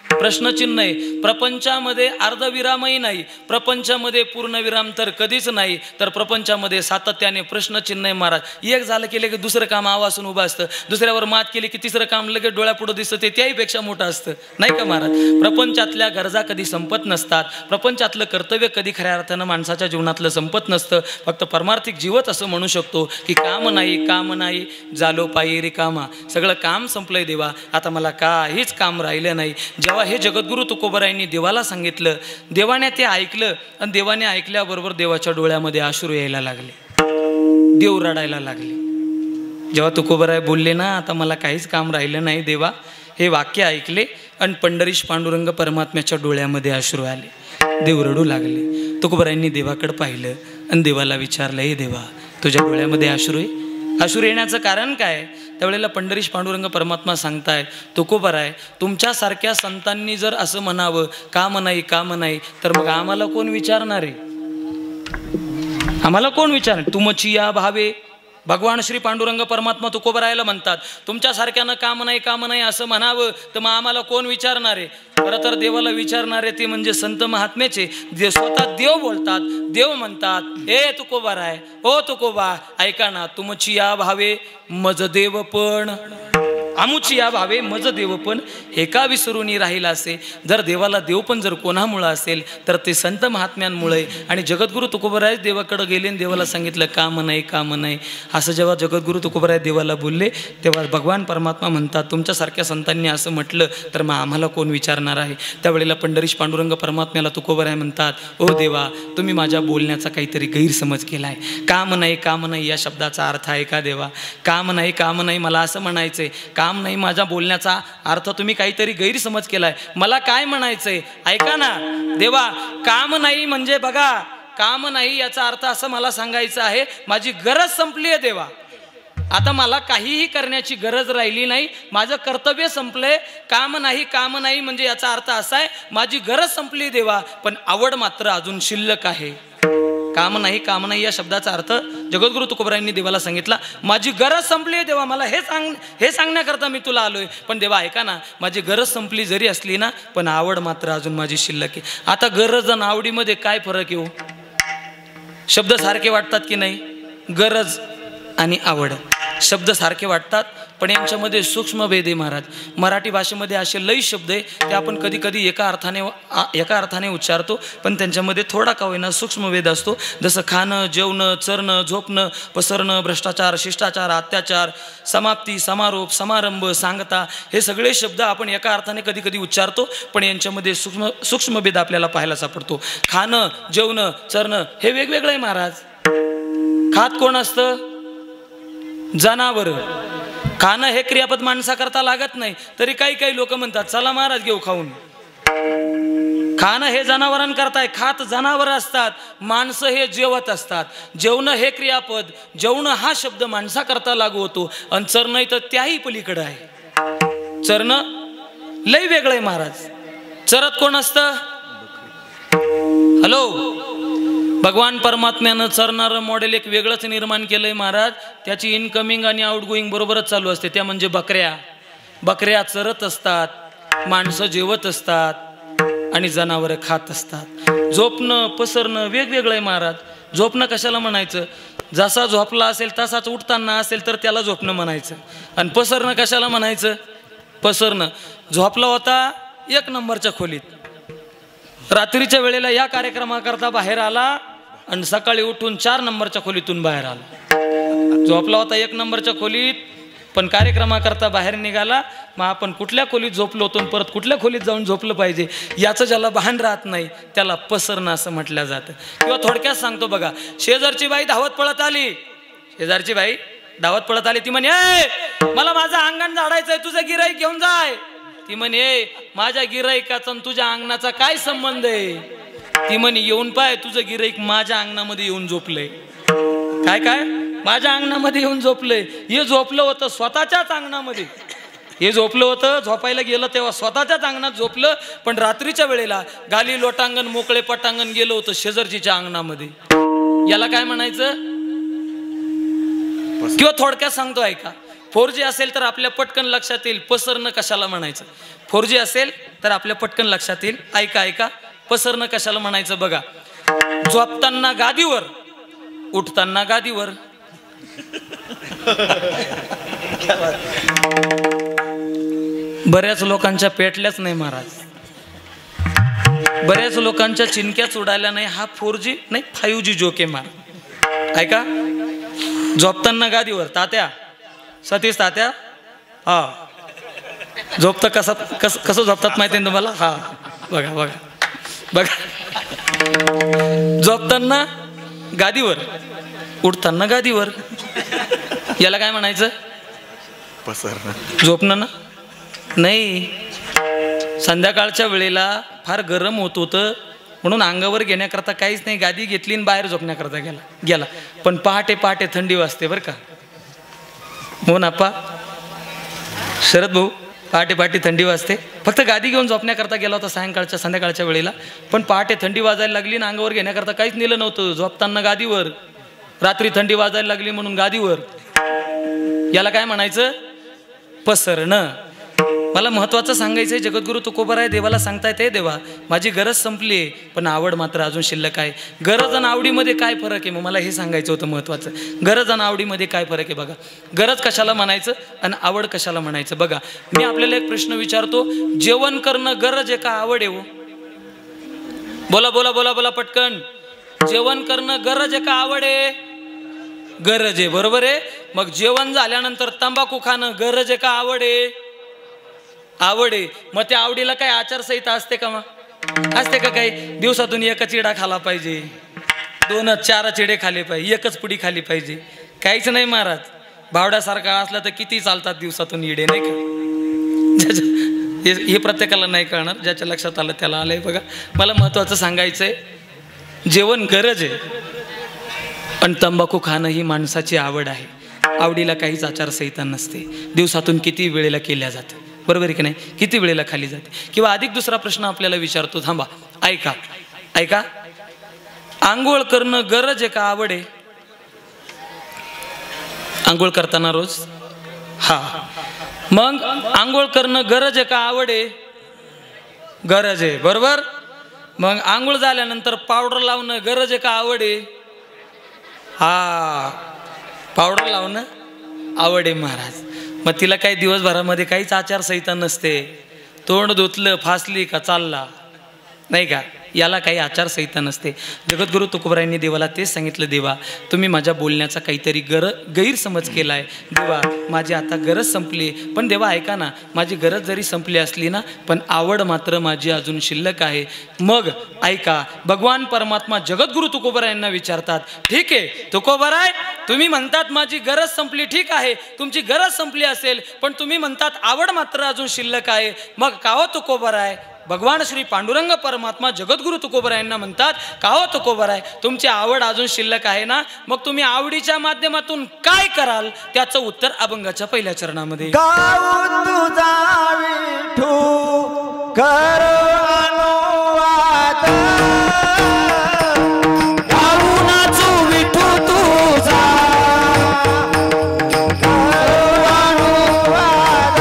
प्रश्नचिन्ह आहे. प्रपंचामध्ये अर्धविरामही नाही, प्रपंचामध्ये पूर्णविराम तर कधीच नाही. तर प्रपंचामध्ये सातत्याने प्रश्नचिन्ह आहे महाराज. एक झालं केलं की दुसरं काम आवासून उभं असतं, दुसऱ्यावर मात केली की तिसरं काम लगेच डोळ्यापुढं दिसतं, ते त्याहीपेक्षा मोठं असतं, नाही का महाराज? प्रपंचातल्या गरजा कधी संपत नसतात, प्रपंचातलं कर्तव्य कधी खऱ्या अर्थानं माणसाच्या जीवनातलं संपत नसतं. फक्त परमार्थिक जीवच असं म्हणू शकतो की काम नाही झालो पायी रिकामा. सगळं काम संपलंय देवा, आता मला काहीच काम राहिलं नाही. जेव्हा हे जगद्गुरु तुकोबरायांनी देवाला सांगितलं, देवाने ते ऐकलं आणि देवाने ऐकल्याबरोबर देवाच्या डोळ्यामध्ये अश्रू यायला लागले, देव रडायला लागले. जेव्हा तुकोबराय बोलले ना आता मला काहीच काम राहिलं नाही देवा, हे वाक्य ऐकले आणि पंढरीश पांडुरंग परमात्म्याच्या डोळ्यामध्ये अश्रू आले, देव रडू लागले. तुकोबरायांनी देवाकडे पाहिलं आणि देवाला विचारलं, हे देवा तुझ्या डोळ्यामध्ये अश्रू आहे, अश्रू येण्याचं कारण काय? त्यावेळेला पंढरीश पांडुरंग परमात्मा सांगताय, तुकोबराय तुमच्यासारख्या संतांनी जर असं म्हणावं काम नाही तर मग आम्हाला कोण विचारणार आहे? आम्हाला कोण विचारणार? तुमची या भावे. भगवान श्री पांडुरंग परमात्मा तुकोबरायला म्हणतात, तुमच्यासारख्यानं काम नाही असं म्हणावं तर मग आम्हाला कोण विचारणार आहे? खरं तर देवाला विचारणारे ते म्हणजे संत महात्म्याचे. जे स्वतः देव बोलतात, देव म्हणतात, हे तुकोबराय, हो तुकोबा ऐका ना, तुमची या भावे मज देव पण, आमुची या भावे मज देव पण एका विसरून राहिला असे. जर देवाला देव पण जर कोणामुळं असेल तर ते संत महात्म्यांमुळे. आणि जगद्गुरु तुकोबराय देवाकडे गेले आणि देवाला सांगितलं काम नाही. असं जेव्हा जगद्गुरु तुकोबराय देवाला बोलले तेव्हा भगवान परमात्मा म्हणतात, तुमच्यासारख्या संतांनी असं म्हटलं तर मग आम्हाला कोण विचारणार आहे? त्यावेळेला पंढरीश पांडुरंग परमात्म्याला तुकोबराय म्हणतात, ओ देवा तुम्ही माझ्या बोलण्याचा काहीतरी गैरसमज केला आहे. काम नाही या शब्दाचा अर्थ आहे का देवा? काम नाही मला असं म्हणायचंय, काम नाही माझ्या बोलण्याचा अर्थ तुम्ही काहीतरी गैरसमज केलाय. मला काय म्हणायचंय ऐका ना देवा, काम नाही म्हणजे बघा, काम नाही याचा अर्थ असं मला सांगायचं आहे, माझी गरज संपली आहे देवा, आता मला काहीही करण्याची गरज राहिली नाही, माझं कर्तव्य संपलंय. काम नाही म्हणजे याचा अर्थ असा आहे, माझी गरज संपली देवा, पण आवड मात्र अजून शिल्लक आहे. काम नाही या शब्दाचा अर्थ जगद्गुरु तुकोबरायांनी देवाला सांगितला, माझी गरज संपली देवा, मला हे सांगण्याकरता मी तुला आलोय. पण देवा ऐका ना, माझी गरज संपली जरी असली ना, पण आवड मात्र अजून माझी शिल्लक आहे. आता गरज आणि आवडीमध्ये काय फरक येऊ? शब्द सारखे वाटतात की नाही? गरज आणि आवड शब्द सारखे वाटतात, पण यांच्यामध्ये सूक्ष्म भेद आहे महाराज. मराठी भाषेमध्ये असे लई शब्द आहे ते आपण कधी कधी एका अर्थाने उच्चारतो, पण त्यांच्यामध्ये थोडा का होईना सूक्ष्म भेद असतो. जसं खाणं, जेवणं, चरणं, झोपणं, पसरणं, भ्रष्टाचार, शिष्टाचार, अत्याचार, समाप्ती, समारोप, समारंभ, सांगता, हे सगळे शब्द आपण एका अर्थाने कधी कधी उच्चारतो, पण यांच्यामध्ये सूक्ष्म भेद आपल्याला पाहायला सापडतो. खाणं, जेवणं, चरणं हे वेगवेगळं आहे महाराज. खात कोण असतं? जनावर. खाणं हे क्रियापद माणसाकरता लागत नाही, तरी काही लोक म्हणतात चला महाराज घेऊ खाऊन. खाणं हे जनावरांकरता आहे, खात जनावर असतात, माणसं हे जेवत असतात. जेवणं हे क्रियापद, जेवणं हा शब्द माणसाकरता लागू होतो. आणि चरणं तर त्याही पलीकडं आहे. चरणं लय वेगळं आहे महाराज. चरत कोण असतं? हॅलो, भगवान परमात्म्यानं चरणारं मॉडेल एक वेगळंच निर्माण केलंय महाराज. त्याची इनकमिंग आणि आउटगोईंग बरोबरच चालू असते. त्या म्हणजे बकऱ्या चरत असतात, माणसं जेवत असतात आणि जनावरं खात असतात. झोपणं, पसरणं वेगवेगळं आहे महाराज. झोपणं कशाला म्हणायचं? जसा झोपला असेल तसाच उठताना असेल तर त्याला झोपणं म्हणायचं. आणि पसरणं कशाला म्हणायचं? पसरणं. झोपला होता 1 नंबरच्या खोलीत, रात्रीच्या वेळेला या कार्यक्रमाकरता बाहेर आला आणि सकाळी उठून 4 नंबरच्या खोलीतून बाहेर आला. झोपला होता 1 नंबरच्या खोलीत, पण कार्यक्रमाकरता बाहेर निघाला. मग आपण कुठल्या खोलीत झोपलो होतो परत कुठल्या खोलीत जाऊन झोपलं पाहिजे याचं ज्याला भान राहत नाही त्याला पसरणं असं म्हटलं जातं. किंवा थोडक्यात सांगतो बघा, शेजारची बाई धावत पळत आली, शेजारची बाई धावत पळत आली. ती म्हणे, मला माझं अंगण झाडायचंय, तुझं गिऱ्हाईक घेऊन जाय. ती म्हणे, माझ्या गिऱ्हाईकाचा तुझ्या अंगणाचा काय संबंध आहे? ती म्हणे, येऊन पाय, तुझं गिऱ्हाईक माझ्या अंगणामध्ये येऊन झोपलंय. काय काय? माझ्या अंगणामध्ये येऊन झोपलंय. हे झोपलं होतं स्वतःच्याच अंगणामध्ये, हे झोपलं होतं, झोपायला गेलं तेव्हा स्वतःच्याच अंगणात झोपलं, पण रात्रीच्या वेळेला गाली लोटांगण मोकळे पटांगण गेलं होतं शेजारचीच्या अंगणामध्ये. याला काय म्हणायचं? किंवा थोडक्यात सांगतो ऐका, 4G असेल तर आपल्या पटकन लक्षात येईल पसरणं कशाला म्हणायचं. 4G असेल तर आपल्या पटकन लक्षात येईल. ऐका ऐका, पसरणं कशाला म्हणायचं बघा. झोपताना गादीवर, उठताना गादीवर. बऱ्याच लोकांच्या पेटल्याच नाही महाराज, बऱ्याच लोकांच्या चिनक्याच उडाल्या नाही. हा 4G नाही 5G जोक आहे महाराज. ऐका, झोपताना गादीवर. तात्या, सतीश तात्या, हा झोपतं कसं झोपतात माहिती आहे तुम्हाला? हा बघा बघा बघा, झोपताना गादीवर, उठताना गादीवर. याला काय म्हणायचं? पसरणं. झोपणं ना नाही. संध्याकाळच्या वेळेला फार गरम होत होतं म्हणून अंगावर घेण्याकरता काहीच नाही, गादी घेतली आणि बाहेर झोपण्याकरता गेला. पण पहाटे पहाटे थंडी वाजते बरं का. हो ना पा शरद भाऊ, पहाटे पहाटे थंडी वाजते. फक्त गादी घेऊन झोपण्याकरता गेला होता संध्याकाळच्या वेळेला, पण पहाटे थंडी वाजायला लागली आणि अंगावर घेण्याकरता काहीच नेलं नव्हतं. झोपताना गादीवर, रात्री थंडी वाजायला लागली म्हणून गादीवर. याला काय म्हणायचं? पसरणं. मला महत्त्वाचं सांगायचं आहे, जगद्गुरु तुकोबाराय देवाला सांगतायत, हे देवा माझी गरज संपली आहे पण आवड मात्र अजून शिल्लक आहे. गरज आणि आवडीमध्ये काय फरक आहे? मग मला हे सांगायचं होतं महत्त्वाचं. गरज आणि आवडीमध्ये काय फरक आहे बघा. गरज कशाला म्हणायचं आणि आवड कशाला म्हणायचं बघा. मी आपल्याला एक प्रश्न विचारतो, जेवण करणं गरज आहे का आवड आहे? बोला बोला बोला बोला पटकन. जेवण करणं गरज आहे का आवड आहे? गरज आहे, बरोबर आहे. मग जेवण झाल्यानंतर तंबाखू खाणं गरज आहे का आवड आहे? आवड आहे. मग त्या आवडीला काय आचारसंहिता असते का? मग असते का? काही दिवसातून 1 चिडा खाला पाहिजे, 2-4 चिडे खाले पाहिजे, 1 पुडी खाली पाहिजे, काहीच नाही महाराज. भावड्यासारखा असला तर किती चालतात दिवसातून इडे, नाही का? हे प्रत्येकाला नाही कळणार, ज्याच्या लक्षात आलं त्याला आलंय बघा. मला महत्त्वाचं सांगायचं आहे, जेवण गरज आहे पण तंबाखू खाणं ही माणसाची आवड आहे. आवडीला काहीच आचारसंहिता नसते. दिवसातून किती वेळेला केल्या जातं, बरोबर आहे की नाही? किती वेळेला खाली जाते. किंवा अधिक दुसरा प्रश्न आपल्याला विचारतो, थांबा ऐका ऐका. आंघोळ करणं गरज आहे का आवड आहे? आंघोळ करताना रोज, हा मग आंघोळ करणं गरज आहे का आवड आहे? गरज आहे, बरोबर. मग आंघोळ झाल्यानंतर पावडर लावणं गरज आहे का आवड आहे? हा, पावडर लावणं आवड आहे महाराज. मग तिला काही दिवसभरामध्ये काहीच आचारसंहिता नसते. तोंड धुतलं, फासली का चालला, नाही का? याला काही आचारसंहिता नसते. जगद्गुरु तुकोबारायांनी देवाला तेच सांगितलं, देवा तुम्ही माझ्या बोलण्याचा काहीतरी गैरसमज केला आहे. देवा माझी आता गरज संपली, पण देवा ऐका ना, माझी गरज जरी संपली असली ना, पण आवड मात्र माझी अजून शिल्लक आहे. मग ऐका, भगवान परमात्मा जगद्गुरु तुकोबारायांना विचारतात, ठीक आहे तुकोबाराय, तुम्ही म्हणतात माझी गरज संपली, ठीक आहे तुमची गरज संपली असेल, पण तुम्ही म्हणतात आवड मात्र अजून शिल्लक आहे. मग का हो तुकोबाराय? भगवान श्री पांडुरंग परमात्मा जगद्गुरु तुकोबारायांना म्हणतात, का हो तुकोबाराय, तुमची आवड अजून शिल्लक आहे ना, मग तुम्ही आवडीच्या माध्यमातून काय कराल? त्याचं उत्तर अभंगाच्या पहिल्या चरणामध्ये. गाऊ तुझा विठू कर अनुवाद, गाऊ नाचू विठू तुझा कर अनुवाद,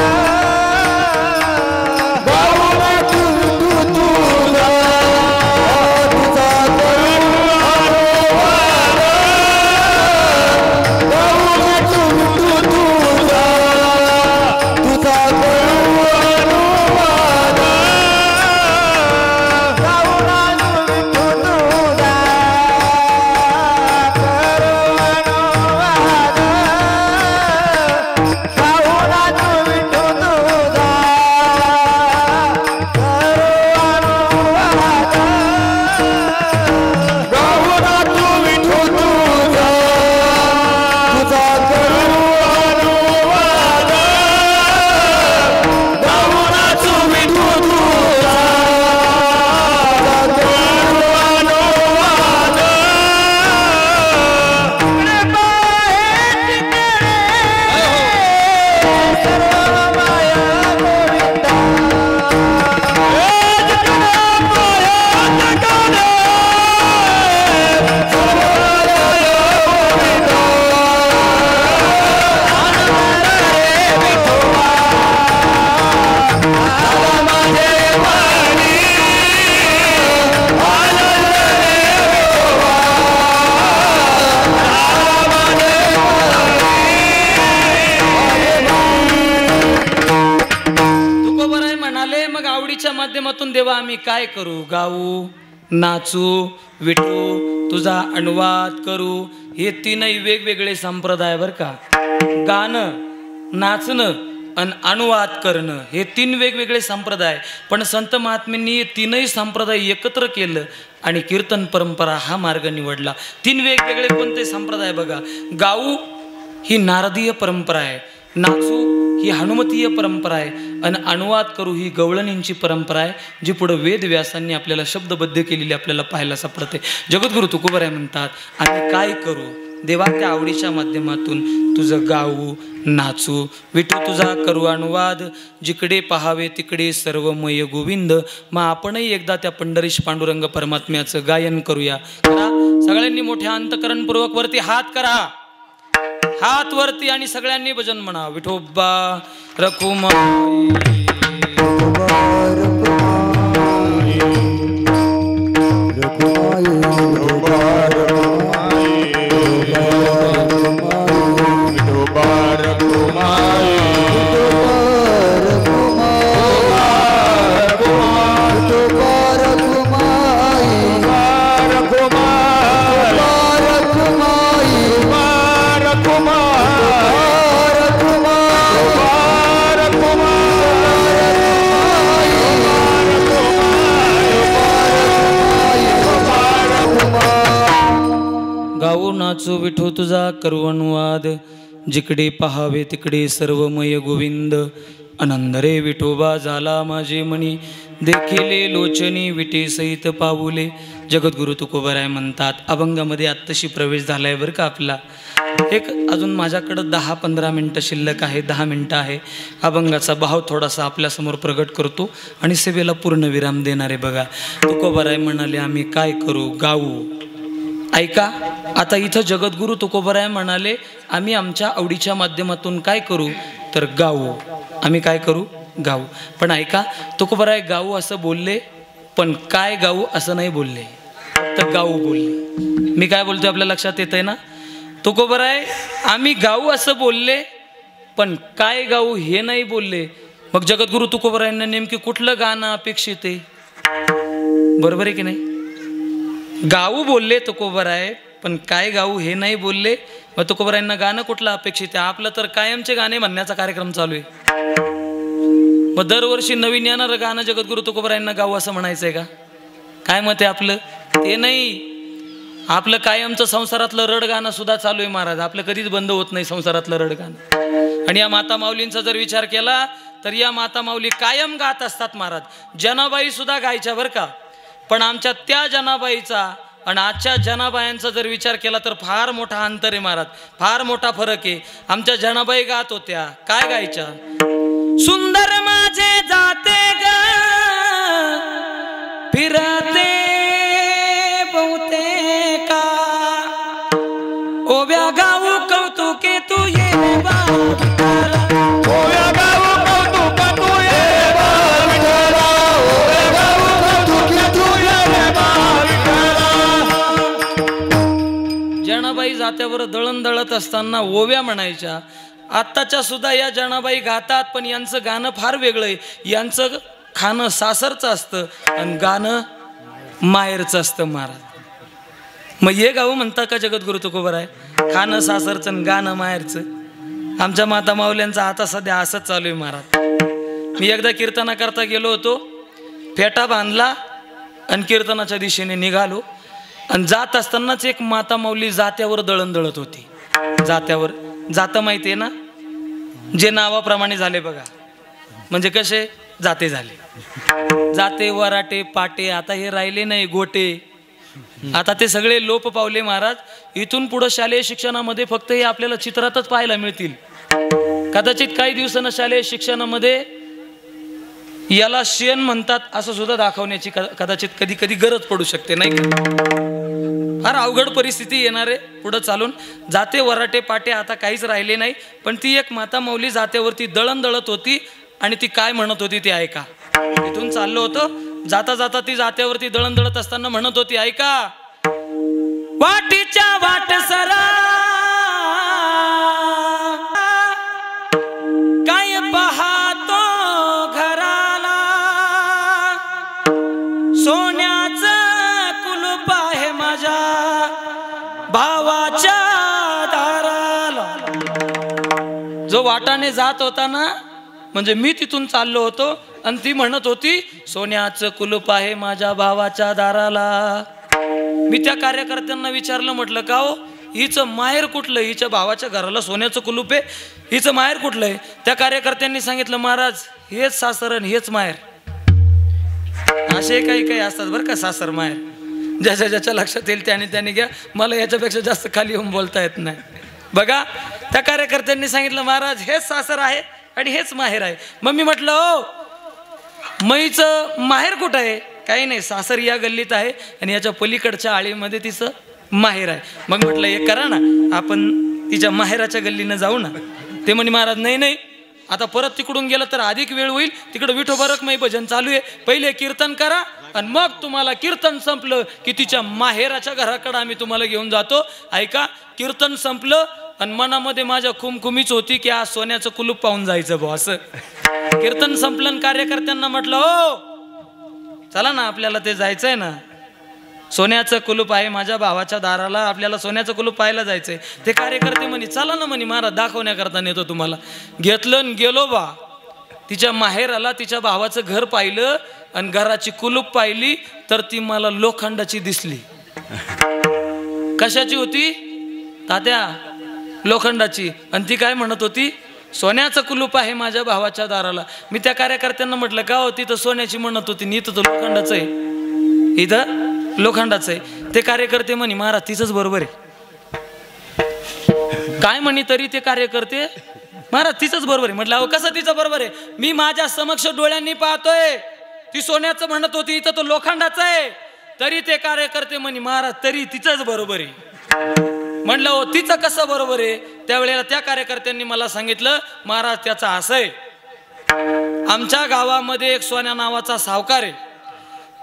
गाऊ नाचू विठू तुझा तुझा कर अनुवाद, माध्यमातून देवा आम्ही काय करू? गाऊ, नाचू, विठू, तुझा अनुवाद करू. हे तीनही वेगवेगळे संप्रदाय बरं का. गाणं, नाचणं आणि अनुवाद करणं हे तीन वेगवेगळे संप्रदाय. पण संत महात्म्यांनी हे तीनही संप्रदाय एकत्र केलं आणि कीर्तन परंपरा हा मार्ग निवडला. तीन वेगवेगळे कोणते संप्रदाय बघा. गाऊ ही नारदीय परंपरा आहे, नाचू ही हनुमतीय परंपरा आहे आणि अनुवाद करू ही गवळणींची परंपरा आहे, जी पुढे वेदव्यासांनी आपल्याला शब्दबद्ध केलेली आपल्याला पाहायला सापडते. जगद्गुरु तुकोबराय म्हणतात आम्ही काय करू? देवा त्या आवडीच्या माध्यमातून तुझं गाऊ, नाचू, विठू तुझा करू अनुवाद. जिकडे पहावे तिकडे सर्वमय गोविंद. मग आपणही एकदा त्या पंढरीश पांडुरंग परमात्म्याचं गायन करूया. करा सगळ्यांनी मोठ्या अंतकरणपूर्वक वरती हात करा, हात वरती आणि सगळ्यांनी भजन म्हणा. विठोबा रखुमाई नाचू विठू तुझा करू अनुवाद. जिकडे पहावे तिकडे सर्वमय गोविंद. आनंद रे विठोबा झाला माझे मनी. देखिले लोचनी विटे सहित पाऊले. जगद्गुरु तुकोबराय म्हणतात अभंगामध्ये आत्ताशी प्रवेश झालाय बरं का आपला. एक अजून माझ्याकडं 10-15 मिनटं शिल्लक आहे, 10 मिनटं आहे. अभंगाचा भाव थोडासा आपल्यासमोर प्रगट करतो आणि सेवेला पूर्ण विराम देणारे बघा. तुकोबराय म्हणाले आम्ही काय करू? गाऊ. ऐका आता इथं जगद्गुरु तुकोबराय म्हणाले आम्ही आमच्या आवडीच्या माध्यमातून काय करू? तर गाऊ. आम्ही काय करू? गाऊ. पण ऐका तुकोबराय गाऊ असं बोलले, पण काय गाऊ असं नाही बोलले, तर गाऊ बोलले. मी काय बोलतोय आपल्या लक्षात येतंय ना? तुकोबराय आम्ही गाऊ असं बोलले, पण काय गाऊ हे नाही बोलले. मग जगद्गुरु तुकोबरायांना नेमकी कुठलं गाणं अपेक्षित आहे? बरोबर आहे की नाही? गाऊ बोलले तुकोबराय, पण काय गाऊ हे नाही बोलले. मग तुकोबरायांना गाणं कुठलं अपेक्षित आहे? आपलं तर कायमचे गाणे म्हणण्याचा कार्यक्रम चालू आहे. मग दरवर्षी नवीन येणारं गाणं जगद्गुरु तुकोबरायांना गाऊ असं म्हणायचंय का? काय मत आहे आपलं? ते नाही. आपलं कायमचं संसारातलं रड गाणं सुद्धा चालू आहे महाराज. आपलं कधीच बंद होत नाही संसारातलं रड गाणं. आणि या माता माऊलींचा जर विचार केला तर या माता माऊली कायम गात असतात महाराज. जनाबाई सुद्धा गायच्या बरं का. पण आमच्या त्या जनाबाईचा आणि आजच्या जनाबायांचा जर विचार केला तर फार मोठा अंतर आहे महाराज, फार मोठा फरक आहे. आमच्या जनाबाई गात होत्या, काय गायच्या? सुंदर माझे जाते ग फिरते बहुतेका. ओव्या गाऊ कौतुके तू ये ओव्या गाऊ कौतुक तू ये जनाबाई जात्यावर दळण दळत असताना ओव्या म्हणायच्या. आत्ताच्या सुद्धा या जनाबाई गातात, पण यांचं गाणं फार वेगळं आहे. यांचं खाणं सासरचं असतं आणि गाणं माहेरचं असतं महाराज. मग हे गाऊ म्हणता का जगद्गुरु तुकोबराय? खाणं सासरचं आणि गाणं माहेरचं. आमच्या माता माऊल्यांचा आता सध्या असंच चालू आहे महाराज. मी एकदा कीर्तनाकरता गेलो होतो, फेटा बांधला आणि कीर्तनाच्या दिशेने निघालो आणि जात असतानाच एक माता माऊली जात्यावर दळण दळत होती. जात्यावर जातं माहिती आहे ना, जे नावाप्रमाणे झाले बघा. म्हणजे कसे जाते झाले, जाते वराटे पाटे आता हे राहिले नाही, गोटे आता ते सगळे लोप पावले महाराज. इथून पुढे शालेय शिक्षणामध्ये फक्त हे आपल्याला चित्रातच पाहायला मिळतील. कदाचित काही दिवसांना शालेय शिक्षणामध्ये याला शेण म्हणतात असं सुद्धा दाखवण्याची कदाचित कधी कधी गरज पडू शकते नाही का? फार अवघड परिस्थिती येणार आहे पुढे चालून. जाते वराटे पाटे आता काहीच राहिले नाही. पण ती एक माता माऊली जात्यावरती दळण दळत होती आणि ती काय म्हणत होती ते ऐका. इथून चाललो होतो, जाता जाता ती जात्यावरती दळण दळत असताना म्हणत होती ऐका. वाटीच्या वाटसरा काय पाहतो घराला, जो वाटाने जात होता ना, म्हणजे मी तिथून चाललो होतो आणि ती म्हणत होती सोन्याचं कुलूप आहे माझ्या भावाच्या दाराला. मी त्या कार्यकर्त्यांना विचारलं, म्हटलं का हो हिचं माहेर कुठलं? हिच्या भावाच्या घराला सोन्याचं कुलूप आहे, हिचं माहेर कुठलं आहे? त्या कार्यकर्त्यांनी सांगितलं महाराज हेच सासर आणि हेच माहेर. असे काही काही असतात बरं का सासर माहेर. ज्याच्या ज्याच्या लक्षात येईल त्याने घ्या, मला याच्यापेक्षा जास्त खाली येऊन बोलता येत नाही. बघा त्या कार्यकर्त्यांनी सांगितलं महाराज हेच सासर आहे आणि हेच माहेर आहे. मग मी म्हटलं हो मईचं माहेर कुठं आहे? काही नाही, सासर या गल्लीत आहे आणि याच्या पलीकडच्या आळीमध्ये तिचं माहेर आहे. मग म्हटलं हे करा ना, आपण तिच्या माहेराच्या गल्लीनं जाऊ ना. ते म्हणे महाराज नाही, आता परत तिकडून गेलं तर अधिक वेळ होईल, तिकडं विठोबा रखमाई भजन चालू आहे, पहिले कीर्तन करा आणि मग तुम्हाला कीर्तन संपलं की तिच्या माहेराच्या घराकडं आम्ही तुम्हाला घेऊन जातो. ऐका, कीर्तन संपलं आणि मनामध्ये माझ्या खुमखुमीच होती की आज सोन्याचं कुलूप पाहून जायचं भाऊ. असं कीर्तन संपलं आणि कार्यकर्त्यांना म्हटलं हो चला ना आपल्याला ते जायचंय ना, सोन्याचं कुलूप आहे माझ्या भावाच्या दाराला, आपल्याला सोन्याचं कुलूप पाहायला जायचंय. ते कार्यकर्ते म्हणे चला ना म्हणे महाराज दाखवण्याकरता नेतो तुम्हाला. घेतलं आणि गेलो बा. तिच्या माहेराला तिच्या भावाचं घर पाहिलं आणि घराची कुलूप पाहिली तर ती मला लोखंडाची दिसली. कशाची होती तात्या? लोखंडाची. आणि ती काय म्हणत होती? सोन्याचं कुलूप आहे माझ्या भावाच्या दाराला. मी त्या कार्यकर्त्यांना म्हटलं का हो तिथं सोन्याची म्हणत होती, इथं तर लोखंडाचं आहे, इथं लोखंडाचं आहे. ते कार्यकर्ते म्हणे महाराज तिचंच बरोबर आहे. काय म्हणे तरी ते कार्यकर्ते महाराज तिचंच बरोबर आहे. म्हटलं अहो कसं तिचं बरोबर आहे? मी माझ्या समक्ष डोळ्यांनी पाहतोय ती सोन्याचं म्हणत होती, इथं तो लोखंडाचं आहे. तरी ते कार्यकर्ते म्हणे महाराज तरी तिचंच बरोबर आहे. म्हटलं हो तिचं कसं बरोबर आहे? त्यावेळेला त्या कार्यकर्त्यांनी मला सांगितलं महाराज त्याचं असं आहे, आमच्या गावामध्ये एक सोन्या नावाचा सावकार आहे,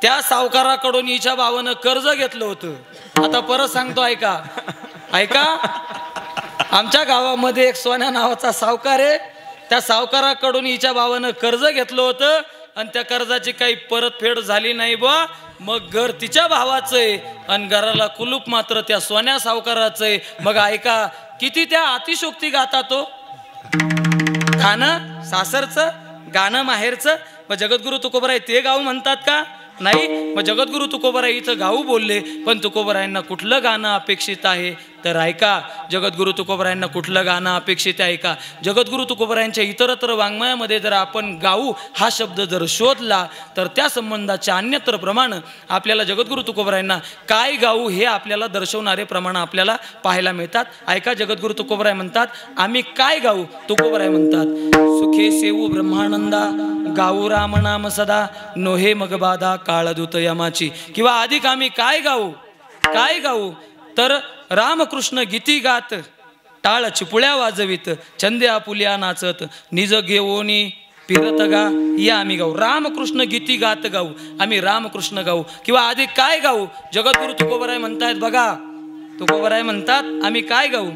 त्या सावकाराकडून हिच्या भावानं कर्ज घेतलं होतं. आता परत सांगतो ऐका, आमच्या गावामध्ये एक सोन्या नावाचा सावकार आहे, त्या सावकाराकडून हिच्या भावानं कर्ज घेतलं होतं आणि त्या कर्जाची काही परतफेड झाली नाही बा. मग घर तिच्या भावाचं आहे आणि घराला कुलूप मात्र त्या सोन्या सावकाराचं आहे. मग ऐका किती त्या अतिशोक्ती गाता तो. खाणं सासरचं, गाणं माहेरचं. मग जगद्गुरु तुकोबराय ते गाव म्हणतात का? नाही. मग जगद्गुरु तुकोबराय इथं गाऊ बोलले, पण तुकोबरायांना कुठलं गाणं अपेक्षित आहे? तर ऐका जगद्गुरु तुकोबरायांना कुठलं गाणं अपेक्षित आहे का? जगद्गुरु तुकोबरायांच्या इतरत्र वाङ्मयामध्ये जर आपण गाऊ हा शब्द जर शोधला तर त्या संबंधाच्या अन्यत्र प्रमाण आपल्याला जगद्गुरु तुकोबरायांना काय गाऊ हे आपल्याला दर्शवणारे प्रमाण आपल्याला पाहायला मिळतात. ऐका जगद्गुरु तुकोबराय म्हणतात आम्ही काय गाऊ? तुकोबराय म्हणतात सुखे सेवू ब्रह्मानंदा गाऊ राम नाम सदा नोहे मगबाधा काळदूत यमाची. किंवा अधिक आम्ही काय गाऊ तर रामकृष्ण गीती गात टाळ चिपुळ्या वाजवित छंदे आपुल्या नाचत निज घेऊनी फिरत गा या आम्ही गाऊ. रामकृष्ण गीती गात गाऊ आम्ही रामकृष्ण गाऊ. किंवा अधिक काय गाऊ? जगद्गुरु तुकोबराय म्हणतायत बघा, तुकोबराय म्हणतात आम्ही काय गाऊ?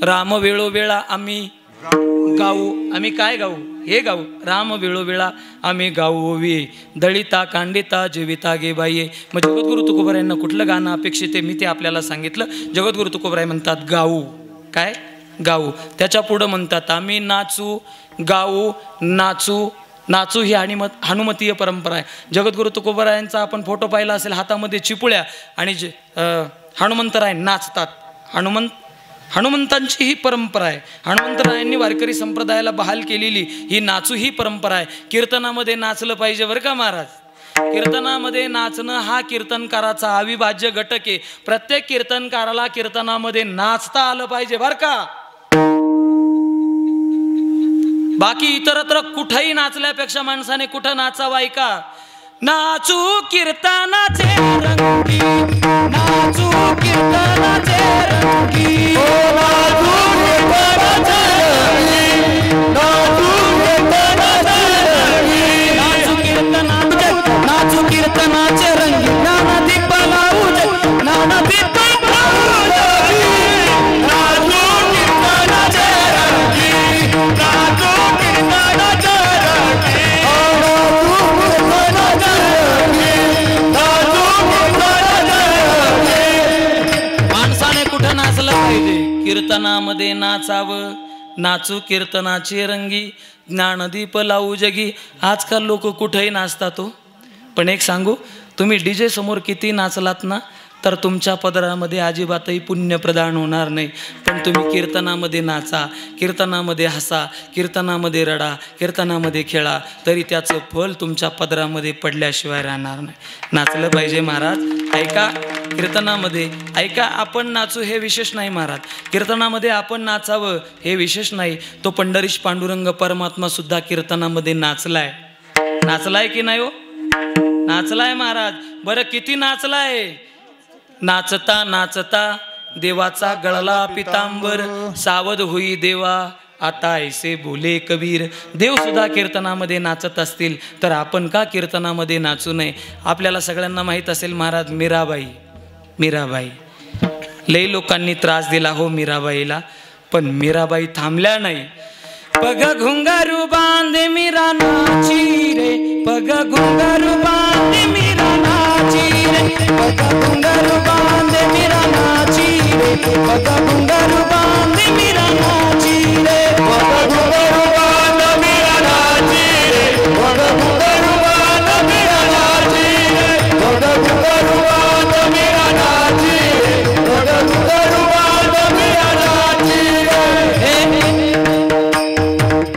राम वेळोवेळा आम्ही गाऊ. आम्ही काय गाऊ? हे गाऊ राम वेळोवेळा आम्ही गाऊवी दळिता कांडिता जीविता गे बाई. मग जगद्गुरु तुकोबरायांना कुठलं गाणं अपेक्षित आहे मी ते आपल्याला सांगितलं. जगद्गुरु तुकोबराय म्हणतात गाऊ. काय गाऊ? त्याच्या पुढं म्हणतात आम्ही नाचू गाऊ नाचू ही हनुमतीय परंपरा आहे. जगद्गुरु तुकोबरायांचा आपण फोटो पाहिला असेल, हातामध्ये चिपुळ्या आणि हनुमंतराय नाचतात. हनुमंतांची ही परंपरा आहे. हनुमंतरायांनी वारकरी संप्रदायाला बहाल केलेली ही नाचू ही परंपरा आहे. कीर्तनामध्ये नाचलं पाहिजे बरं का महाराज. कीर्तनामध्ये नाचणं हा कीर्तनकाराचा अविभाज्य घटक आहे. प्रत्येक कीर्तनकाराला कीर्तनामध्ये नाचता आलं पाहिजे बरं का. बाकी इतरत्र कुठेही नाचल्यापेक्षा माणसाने कुठं नाचावं? ऐका नाचू कीर्तनाचे रंगी नाचू कीर्तनाचे रंगी नाचू कीर्तनाचे रंगी नाचू कीर्तनाचे रंगी नाना दीप लावू नाना दीप कीर्तनामध्ये नाचावं नाचू कीर्तनाचे रंगी, ज्ञानदीप लावू जगी. आजकाल लोक कुठेही नाचतात हो. पण एक सांगू, तुम्ही डीजे समोर किती नाचलात ना तर तुमच्या पदरामध्ये अजिबातही पुण्य प्रदान होणार नाही. पण तुम्ही कीर्तनामध्ये नाचा, कीर्तनामध्ये हसा, कीर्तनामध्ये रडा, कीर्तनामध्ये खेळा, तरी त्याचं फल तुमच्या पदरामध्ये पडल्याशिवाय राहणार नाही. नाचलं पाहिजे महाराज. ऐका, कीर्तनामध्ये ऐका, आपण नाचू हे विशेष नाही महाराज. कीर्तनामध्ये आपण नाचावं हे विशेष नाही. तो पंढरीश पांडुरंग परमात्मा सुद्धा कीर्तनामध्ये नाचलाय. नाचलाय की नाही हो? नाचलाय महाराज. बरं किती नाचलाय? नाचता नाचता देवाचा गळला पितांबर, सावध होई देवा आता ऐसे बोले कबीर. देव सुद्धा कीर्तनामध्ये नाचत असतील तर आपण का कीर्तनामध्ये नाचू नये? आपल्याला सगळ्यांना माहीत असेल महाराज, मीराबाई लई लोकांनी त्रास दिला हो मीराबाईला, पण मीराबाई थांबल्या नाही. पग घुंगारू बांधे मीरा नाची रे, पग घुंगारू बांधे मीरा नाची रे, पग घुंगारू बांधे मीरा नाची रे, पग घुंगारू बांधे मीरा नाची रे, पग घुंगारू बांधे मीरा नाची रे, पग घुंगारू बांधे मीरा नाची रे, पग घुंगारू बांधे मीरा नाची रे, पग घुंगारू बांधे मीरा नाची रे.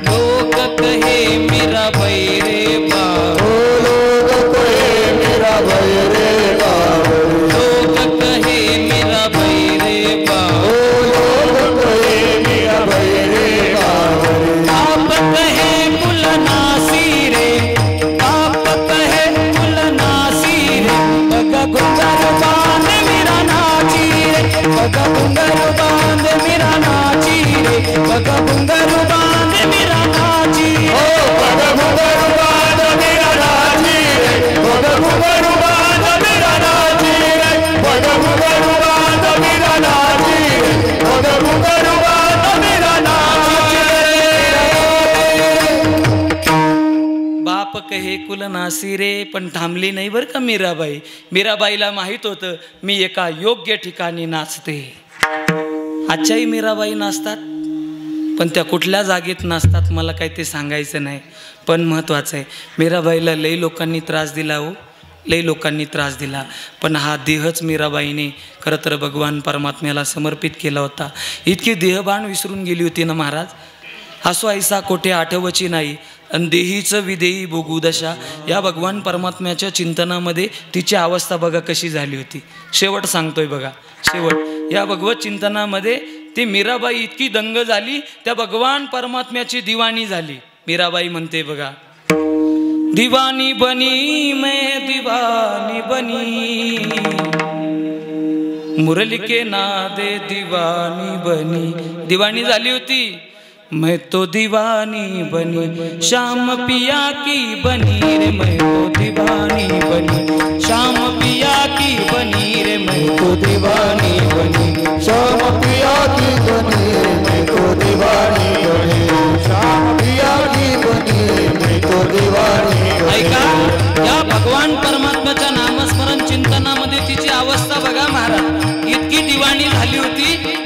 लोक कहे मीराबाई रे बाबू, लोक कहे मीराबाई रे बाबू, लोक कहे मीराबाई रे बाबू, लोक कहे मीराबाई रे बाबू. आप कहे कुलनासी रे, आप कहे कुलनासी रे, पग घुंगर बांध मीरा नाची रे, पग घुंगर बांध मीरा नाची रे, पग घुंगर बांध मीरा नाची रे. पग घुंगारू बांधे मीरा नाची रे, पग घुंगारू बांधे मीरा नाची रे, पग घुंगारू बांधे मीरा नाची रे, पग घुंगारू बांधे मीरा नाची रे. बाप कहे कुलनासी रे, पण थांबली नाही बरं का मीराबाई. मीराबाईला माहीत होतं मी एका योग्य ठिकाणी नाचते. आजच्याही मीराबाई नाचतात, पण त्या कुठल्या जागेत नाचतात मला काही ते सांगायचं नाही. पण महत्त्वाचं आहे, मीराबाईला लई लोकांनी त्रास दिला हो, लई लोकांनी त्रास दिला. पण हा देहच मीराबाईने खरं तर भगवान परमात्म्याला समर्पित केला होता. इतकी देहभान विसरून गेली होती ना महाराज. हसो ऐसा कोठे आठवची नाही, अन देहीचं विदेही भोगू दशा. या भगवान परमात्म्याच्या चिंतनामध्ये तिची अवस्था बघा कशी झाली होती. शेवट सांगतोय बघा, शेवट या भगवत चिंतनामध्ये ती मीराबाई इतकी दंग झाली, त्या भगवान परमात्म्याची दिवाणी झाली. मीराबाई म्हणते बघा, दिवानी बनी मैं दिवानी बनी, मुरली के नादे दिवानी बनी. दिवाणी झाली होती. मैं तो दीवानी बनी, शाम पिया की बनी रे, मैं तो दीवानी बनी, शाम पिया की बनी रे, मैं तो दीवानी बनी, शाम पिया की बनी मैं तो दीवानी बनी, शाम पिया की बनी मैं तो दीवानी बनी. ऐका, या भगवान परमात्म्याच्या नामस्मरण चिंतनामध्ये तिची अवस्था बघा महाराज. इतकी दिवाणी झाली होती,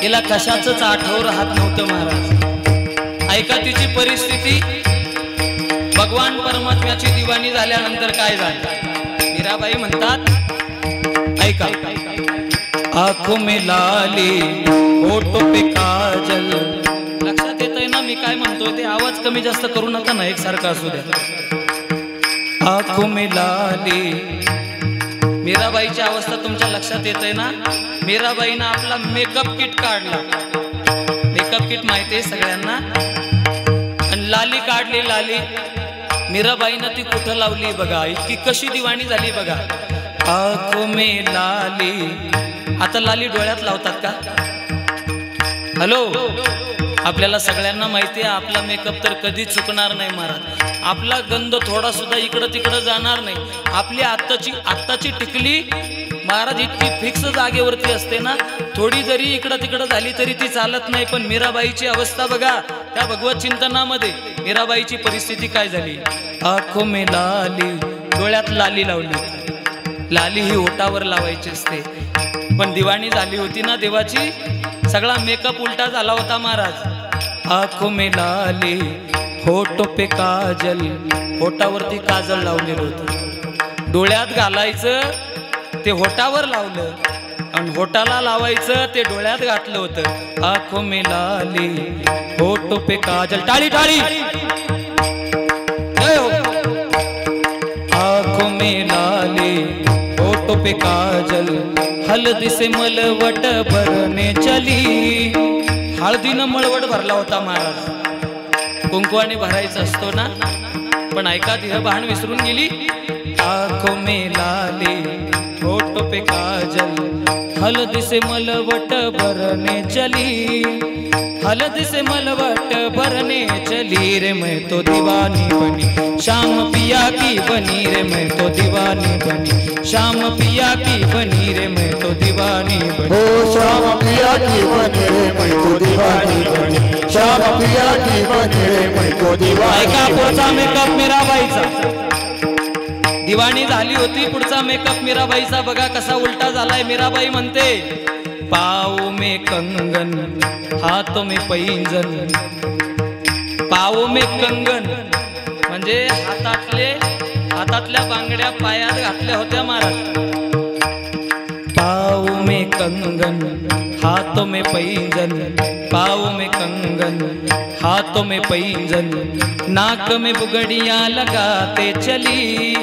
तिला कशाचंच आठवण राहत नव्हतं महाराज. ऐका तिची परिस्थिती. भगवान परमात्म्याची दिवाणी झाल्यानंतर काय झालं? मीराबाई म्हणतात, ऐका, आँखों में लाली होठों पे काजल. लक्षात येतंय ना मी काय म्हणतोय ते? आवाज कमी जास्त करू नका ना, एकसारखा असू द्या. आँखों में लाली. मीराबाईची अवस्था तुमच्या लक्षात येतंय ना? मीराबाईनं आपला मेकअप किट काढला. मेकअप किट माहिती आहे सगळ्यांना. आणि लाली काढली. लाली मीराबाईनं ती कुठं लावली बघा. इतकी कशी दिवाणी झाली बघा. आँखों में लाली. आता लाली डोळ्यात लावतात का? हॅलो, आपल्याला सगळ्यांना माहिती आहे आपला मेकअप तर कधी चुकणार नाही महाराज. आपला गंध थोडा सुद्धा इकडं तिकडं जाणार नाही. आपली आत्ताची टिकली महाराज इतकी फिक्स जागेवरती असते ना, थोडी जरी इकडं तिकडं झाली तरी ती चालत नाही. पण मीराबाईची अवस्था बघा. त्या भगवत चिंतनामध्ये मीराबाईची परिस्थिती काय झाली? आँखों में लाली. डोळ्यात लाली लावली. लाली ही ओठावर लावायची असते. पण दिवाणी झाली होती ना देवाची, सगळा मेकअप उलटा झाला होता महाराज. आँखों में लाली होठों पे काजल, होटावरती काजल लावलेलं होतं, डोळ्यात घालायचं ते होटावर लावलं आणि होटाला लावायचं ते डोळ्यात घातलं होतं. आँखों में लाली होठों पे काजल, टाळी टाळी, आँखों में लाली होठों पे काजल, हल्दी से मलवट भरने चली. हळदीनं मळवट भरला होता महाराज, कुंकवाने भरायचा असतो ना, पण ऐका तिथं बहाण विसरून गेली. आँखों में लाली होठों पे काजल, हल्दी से मलवट भरने चली, हल्दी से मलवट भरने चली रे मैं तो दीवानी बनी, शाम पिया की बनी रे मैं तो दीवानी बनी, शाम पिया की बनी रे मैं तो दीवानी बनी. हो श्याम पिया की बनी रे मैं तो दीवानी बनी, श्याम पिया की बनी रे मैं तो दीवानी. ऐका पुढचा मेकअप मीराबाईचा, दिवाणी झाली होती, पुढचा मेकअप मीराबाईचा बघा कसा उलटा झालाय. मीराबाई म्हणते पाओ में कंगन हाथों में पैंजन, पाओ में कंगन म्हणजे हातातल्या बांगड्या पायात घातल्या होत्या महाराज. पाओ में कंगन हाथों में पैंजन, पाओ में कंगन हाथों में पैंजन, नाक में बुगड़ियां लगाते चली.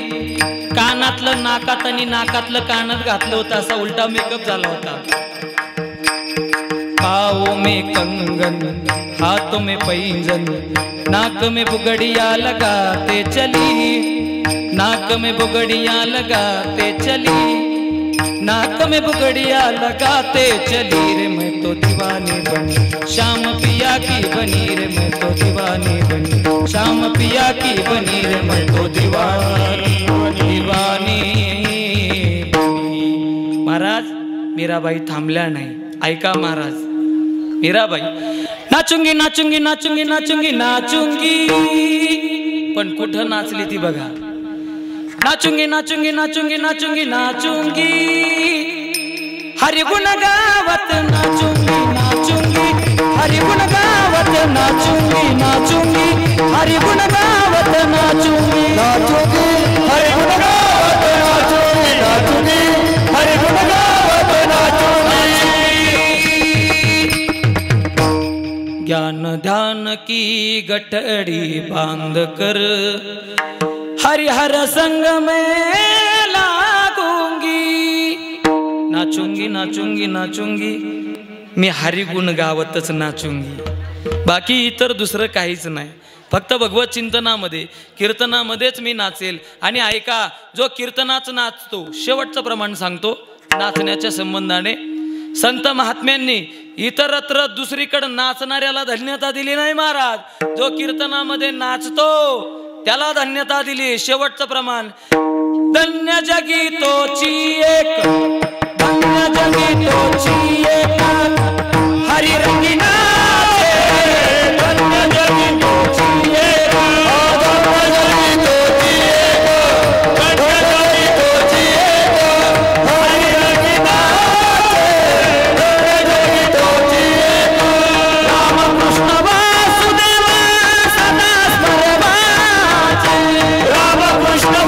कानातलं नाकात आणि नाकातलं कानात घातलं होतं, असा उलटा मेकअप झाला होता. पाओ में कंगन हाथों में पैंजन, नाक में बुगड़ियां लगाते चली, नाक में बुगड़ियां लगाते चली, नाक में बुगड़ियां लगाते चली रे मैं तो दीवानी बनी, शाम पिया की बनी रे मैं तो दीवानी बनी, शाम पिया की बनी रे मैं तो दीवानी दीवानी. महाराज मीराबाई थांबल्या नाही. ऐका महाराज, मीराबाई नाचूंगी नाचूंगी नाचूंगी नाचूंगी नाचूंगी, पण कुठं नाचली ती बघा. नाचूंगी नाचूंगी नाचूंगी नाचूंगी नाचूंगी, हरि गुण गावत नाचूंगी नाचूंगी, हरि गुण गावत नाचूंगी नाचूंगी, हरि गुण गावत नाचूंगी नाचूंगी, हरि गुण गावत नाचूंगी नाचूंगी, हरि गुण गावत नाचूंगी. ज्ञान ध्यान की गठड़ी बांध कर हरिहर संग में लागूंगी. नाचूंगी नाचूंगी नाचूंगी, मी हरिगुण गावतच नाचूंगी, बाकी इतर दुसरं काहीच नाही. फक्त भगवत चिंतनामध्ये कीर्तनामध्येच मी नाचेल. आणि ऐका, जो कीर्तनाच नाचतो, शेवटचं प्रमाण सांगतो नाचण्याच्या संबंधाने, संत महात्म्यांनी इतरत्र दुसरीकडे नाचणाऱ्याला धन्यता दिली नाही महाराज. जो कीर्तनामध्ये नाचतो त्याला धन्यता दिली. शेवटचं प्रमाण, धन्य जगी तोची एक, धन्य जगी तोची एक, हरी रंगी नाचे, धन्य जगी तोची एक, धन्य जगी तोची एक, धन्य जगी तोची एक, हरि रंगी नाचे, धन्य जगी तोची एक. रामकृष्ण वासुदेव सदा स्मरवाचे, रामकृष्ण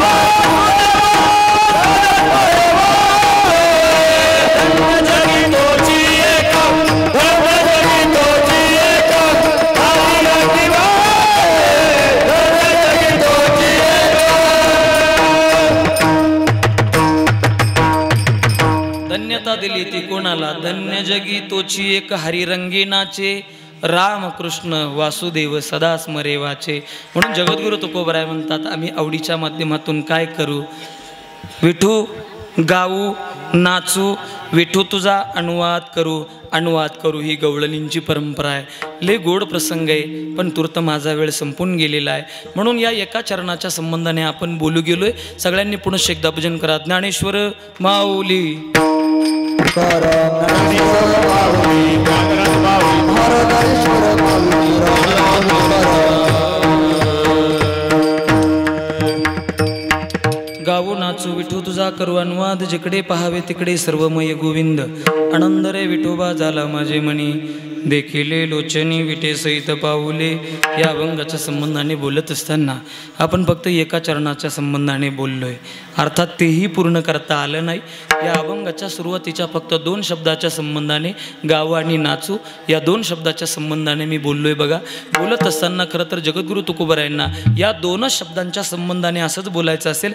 धन्यता दिली ती कोणाला? धन्य जगी तोची एक, हरिरंगी नाचे, रामकृष्ण वासुदेव सदा स्मरे वाचे. म्हणून जगद्गुरु तुकोबराय म्हणतात, आम्ही आवडीच्या माध्यमातून काय करू? विठू गाऊ, नाचू, विठू तुझा अनुवाद करू ही गवळणींची परंपरा आहे. लय गोड प्रसंग आहे, पण तूर्त माझा वेळ संपून गेलेला आहे. म्हणून या एका चरणाच्या संबंधाने आपण बोलू गेलोय. सगळ्यांनी पुनश्च एकदा भजन करा. ज्ञानेश्वर माऊली, गावो नाचू विठू तुझा करू अनुवाद, जिकडे पहावे तिकडे सर्वमय गोविंद. आनंद रे विठोबा झाला माझे मनी. देखिले लोचनी विटे सहित पाऊले या अभंगाच्या संबंधाने बोलत असताना आपण फक्त एका चरणाच्या संबंधाने बोललो आहे, अर्थात तेही पूर्ण करता आलं नाही. या अभंगाच्या सुरुवातीच्या फक्त 2 शब्दाच्या संबंधाने गाव आणि नाचू या 2 शब्दाच्या संबंधाने मी बोललो आहे. बघा, बोलत असताना खरं तर जगद्गुरू तुकोबारायांना या 2 शब्दांच्या संबंधाने असंच बोलायचं असेल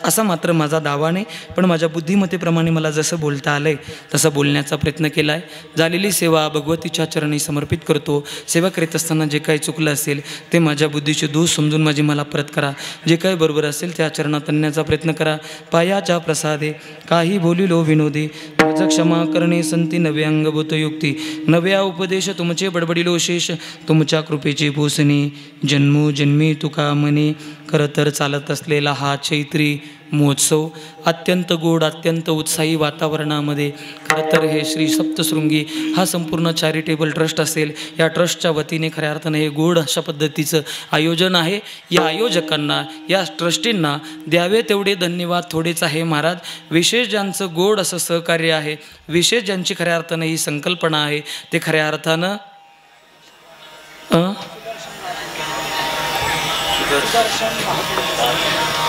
असा मात्र माझा दावा नाही, पण माझ्या बुद्धिमत्तेप्रमाणे मला जसं बोलता आलं आहे तसं बोलण्याचा प्रयत्न केला आहे. झालेली सेवा भगवतीच्या चरणी समर्पित करतो. सेवा करीत असताना जे काही चुकलं असेल ते माझ्या बुद्धीचे दोष समजून मला परत करा. जे काही बरोबर असेल त्या चरणात आणण्याचा प्रयत्न करा. पायाच्या प्रसादे काही बोलिलो विनोदी माझं क्षमा करणे संती नवे अंगभूत युक्ती नव्या उपदेश तुमचे बडबडिलो शेष तुमच्या कृपेची भूसणी जन्मोजन्मी तुका म्हणे. खरं तर चालत असलेला हा चैत्री महोत्सव अत्यंत गोड अत्यंत उत्साही वातावरणामध्ये खरं तर हे श्री सप्तशृंगी हा संपूर्ण चॅरिटेबल ट्रस्ट असेल, या ट्रस्टच्या वतीने खऱ्या अर्थानं हे गोड अशा पद्धतीचं आयोजन आहे. या आयोजकांना या ट्रस्टींना द्यावे तेवढे धन्यवाद थोडेच आहे महाराज. विशेष ज्यांचं गोड असं सहकार्य आहे, विशेष ज्यांची खऱ्या अर्थानं ही संकल्पना आहे ते खऱ्या अर्थानं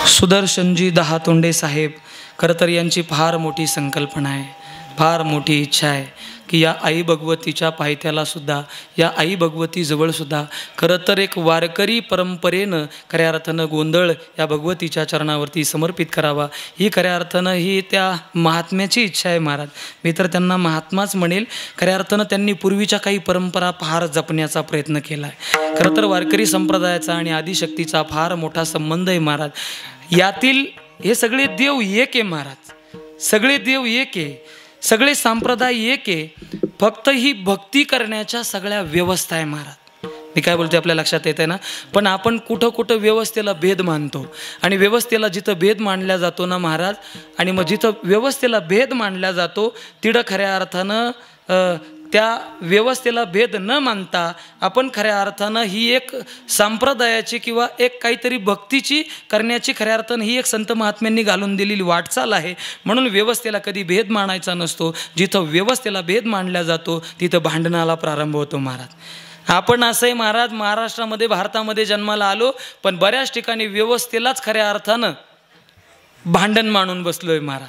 सुदर्शनजी दहातोंडे साहेब. खरं तर यांची फार मोठी संकल्पना आहे, फार मोठी इच्छा आहे की या आई भगवतीच्या पायथ्यालासुद्धा या आई भगवतीजवळसुद्धा खरं तर एक वारकरी परंपरेनं खऱ्या अर्थानं गोंधळ या भगवतीच्या चरणावरती समर्पित करावा. ही खऱ्या अर्थानं ही त्या महात्म्याची इच्छा आहे महाराज. मी तर त्यांना महात्माच म्हणेल. खऱ्या अर्थानं त्यांनी पूर्वीच्या काही परंपरा फार जपण्याचा प्रयत्न केला आहे. खरं तर वारकरी संप्रदायाचा आणि आदिशक्तीचा फार मोठा संबंध आहे महाराज. यातील हे सगळे देव एक आहे महाराज, सगळे देव एक आहे, सगळे संप्रदाय एक आहे. फक्त ही भक्ती करण्याच्या सगळ्या व्यवस्था आहे महाराज. मी काय बोलते आपल्या लक्षात येते ना. पण आपण कुठं कुठं व्यवस्थेला भेद मानतो आणि व्यवस्थेला जिथं भेद मानला जातो ना महाराज, आणि मग जिथं व्यवस्थेला भेद मानला जातो तिथं खऱ्या अर्थानं त्या व्यवस्थेला भेद न मानता आपण खऱ्या अर्थानं ही एक संप्रदायाची किंवा एक काहीतरी भक्तीची करण्याची खऱ्या अर्थानं ही एक संत महात्म्यांनी घालून दिलेली वाटचाल आहे. म्हणून व्यवस्थेला कधी भेद मानायचा नसतो. जिथं व्यवस्थेला भेद मानला जातो तिथं भांडणाला प्रारंभ होतो महाराज. आपण असंही महाराज महाराष्ट्रामध्ये भारतामध्ये जन्माला आलो, पण बऱ्याच ठिकाणी व्यवस्थेलाच खऱ्या अर्थानं भांडण मानून बसलोय महाराज.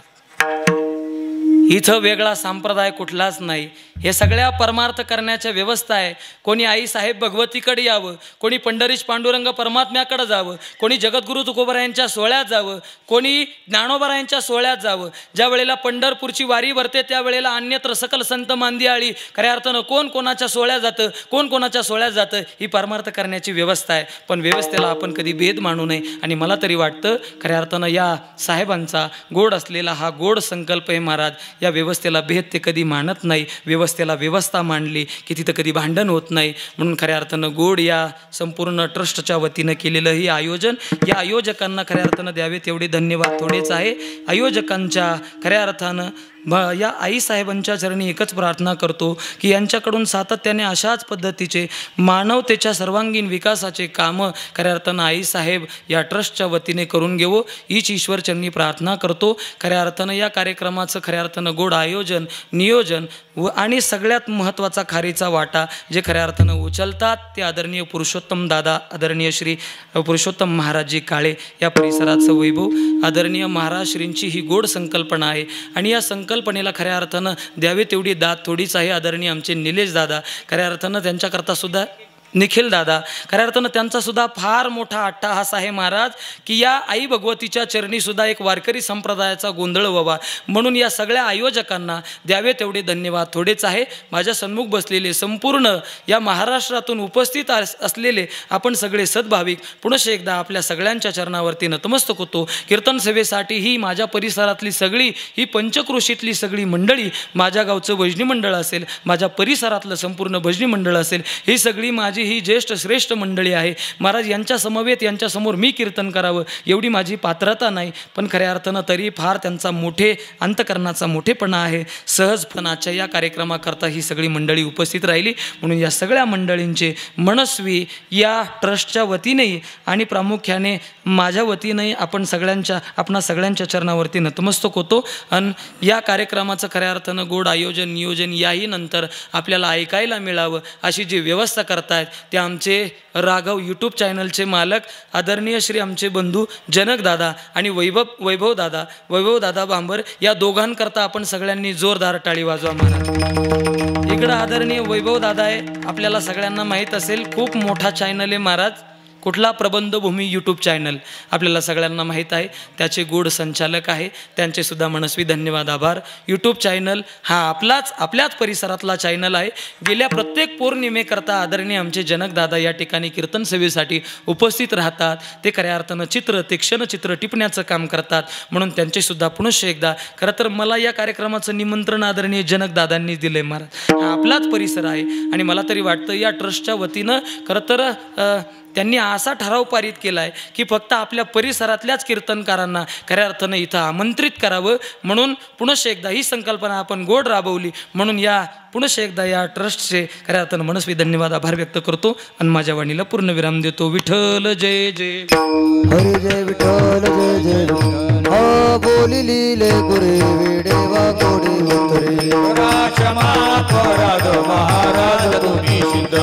इथं वेगळा संप्रदाय कुठलाच नाही. हे सगळ्या परमार्थ करण्याच्या व्यवस्था आहे. कोणी आई साहेब भगवतीकडे यावं, कोणी पंढरीश पांडुरंग परमात्म्याकडे जावं, कोणी जगद्गुरू तुकोबारायांच्या सोहळ्यात जावं, कोणी ज्ञानोबारायांच्या सोहळ्यात जावं. ज्या वेळेला पंढरपूरची वारी भरते त्यावेळेला अन्यत्र सकल संत मांदियाळी खऱ्या अर्थानं कोण कोणाच्या सोहळ्यात जातं, कोण कोणाच्या सोहळ्यात जातं, ही परमार्थ करण्याची व्यवस्था आहे. पण व्यवस्थेला आपण कधी भेद मानू नये. आणि मला तरी वाटतं खऱ्या अर्थानं या साहेबांचा गोड असलेला हा गोड संकल्प आहे महाराज. या व्यवस्थेला भेद ते कधी मानत नाही. व्यवस्थेला व्यवस्था मांडली की तिथं कधी भांडण होत नाही. म्हणून खऱ्या अर्थानं गोड या संपूर्ण ट्रस्टच्या वतीनं केलेलं ही आयोजन, या आयोजकांना खऱ्या अर्थानं द्यावे तेवढे धन्यवाद थोडेच आहे. आयोजकांच्या खऱ्या अर्थानं या आईसाहेबांच्या चरणी एकच प्रार्थना करतो की यांच्याकडून सातत्याने अशाच पद्धतीचे मानवतेच्या सर्वांगीण विकासाचे कामं खऱ्या अर्थानं आईसाहेब या ट्रस्टच्या वतीने करून घेवो हीच ईश्वरचरणी प्रार्थना करतो. खऱ्या अर्थानं या कार्यक्रमाचं खऱ्या अर्थानं गोड आयोजन नियोजन आणि सगळ्यात महत्त्वाचा खारीचा वाटा जे खऱ्या अर्थानं उचलतात ते आदरणीय पुरुषोत्तम दादा, आदरणीय श्री पुरुषोत्तम महाराजजी काळे या परिसराचं वैभव, आदरणीय महाराज श्रींची ही गोड संकल्पना आहे. आणि या संकल्पनेला खऱ्या अर्थानं द्यावे तेवढी दाद थोडीच आहे. आदरणीय आमचे निलेश दादा खऱ्या अर्थानं त्यांच्याकरता सुद्धा निखिल दादा खऱ्या अर्थानं त्यांचासुद्धा फार मोठा अट्टाहास आहे महाराज की या आई भगवतीच्या चरणीसुद्धा एक वारकरी संप्रदायाचा गोंधळ व्हावा. म्हणून या सगळ्या आयोजकांना द्यावे तेवढे धन्यवाद थोडेच आहे. माझ्या सन्मुख बसलेले संपूर्ण या महाराष्ट्रातून उपस्थित असलेले आपण सगळे सद्भाविक पुनश्च एकदा आपल्या सगळ्यांच्या चरणावरती नतमस्तक होतो. कीर्तन सेवेसाठी ही माझ्या परिसरातली सगळी ही पंचक्रोशीतली सगळी मंडळी, माझ्या गावचं भजनी मंडळ असेल, माझ्या परिसरातलं संपूर्ण भजनी मंडळ असेल, ही सगळी माझी माझी ही ज्येष्ठ श्रेष्ठ मंडळी आहे महाराज, यांच्या समवेत यांच्यासमोर मी कीर्तन करावं एवढी माझी पात्रता नाही, पण खऱ्या अर्थानं तरी फार त्यांचा मोठे अंतकरणाचा मोठेपणा आहे. सहजपणाच्या या कार्यक्रमाकरता ही सगळी मंडळी उपस्थित राहिली, म्हणून या सगळ्या मंडळींचे मनस्वी या ट्रस्टच्या वतीनेही आणि प्रामुख्याने माझ्या वतीनेही आपणा सगळ्यांच्या चरणावरती नतमस्तक होतो. आणि या कार्यक्रमाचं खऱ्या अर्थानं गोड आयोजन नियोजन याही नंतर आपल्याला ऐकायला मिळावं अशी जी व्यवस्था करतायत ते आमचे राघव यूट्यूब चॅनलचे मालक आदरणीय श्री आमचे बंधू जनकदादा आणि वैभव दादा बांबर या दोघांकरता आपण सगळ्यांनी जोरदार टाळी वाजवा महाराज. इकडं आदरणीय वैभव दादा आहे, आपल्याला सगळ्यांना माहीत असेल खूप मोठा चॅनल आहे महाराज, कुठला प्रबंधभूमी यूट्यूब चॅनल आपल्याला सगळ्यांना माहीत आहे, त्याचे गोड संचालक आहे, त्यांचेसुद्धा मनस्वी धन्यवाद आभार. यूट्यूब चॅनल हा आपल्याच परिसरातला चॅनल आहे. गेल्या प्रत्येक पौर्णिमेकरता आदरणीय आमचे जनकदादा या ठिकाणी कीर्तन सेवेसाठी उपस्थित राहतात. ते खऱ्या अर्थानं ते क्षणचित्र टिपण्याचं काम करतात, म्हणून त्यांचेसुद्धा पुनश्च एकदा खरं तर मला या कार्यक्रमाचं निमंत्रण आदरणीय जनकदादांनी दिलं आहे महाराज. हा आपलाच परिसर आहे आणि मला तरी वाटतं या ट्रस्टच्या वतीनं खरं तर त्यांनी असा ठराव पारित केला आहे की फक्त आपल्या परिसरातल्याच कीर्तनकारांना खऱ्या अर्थानं इथं आमंत्रित करावं, म्हणून पुनश्च एकदा ही संकल्पना आपण गोड राबवली, म्हणून या पुनश्च एकदा या ट्रस्टचे खऱ्या अर्थानं मनस्वी धन्यवाद आभार व्यक्त करतो आणि माझ्या वाणीला पूर्ण विराम देतो. विठ्ठल जय जय हरी जय विठ्ठल जय जय हा बोली लिले गुरे देवा गोडी उतरे क्षमा पराध महाराज तुम्ही सिद्ध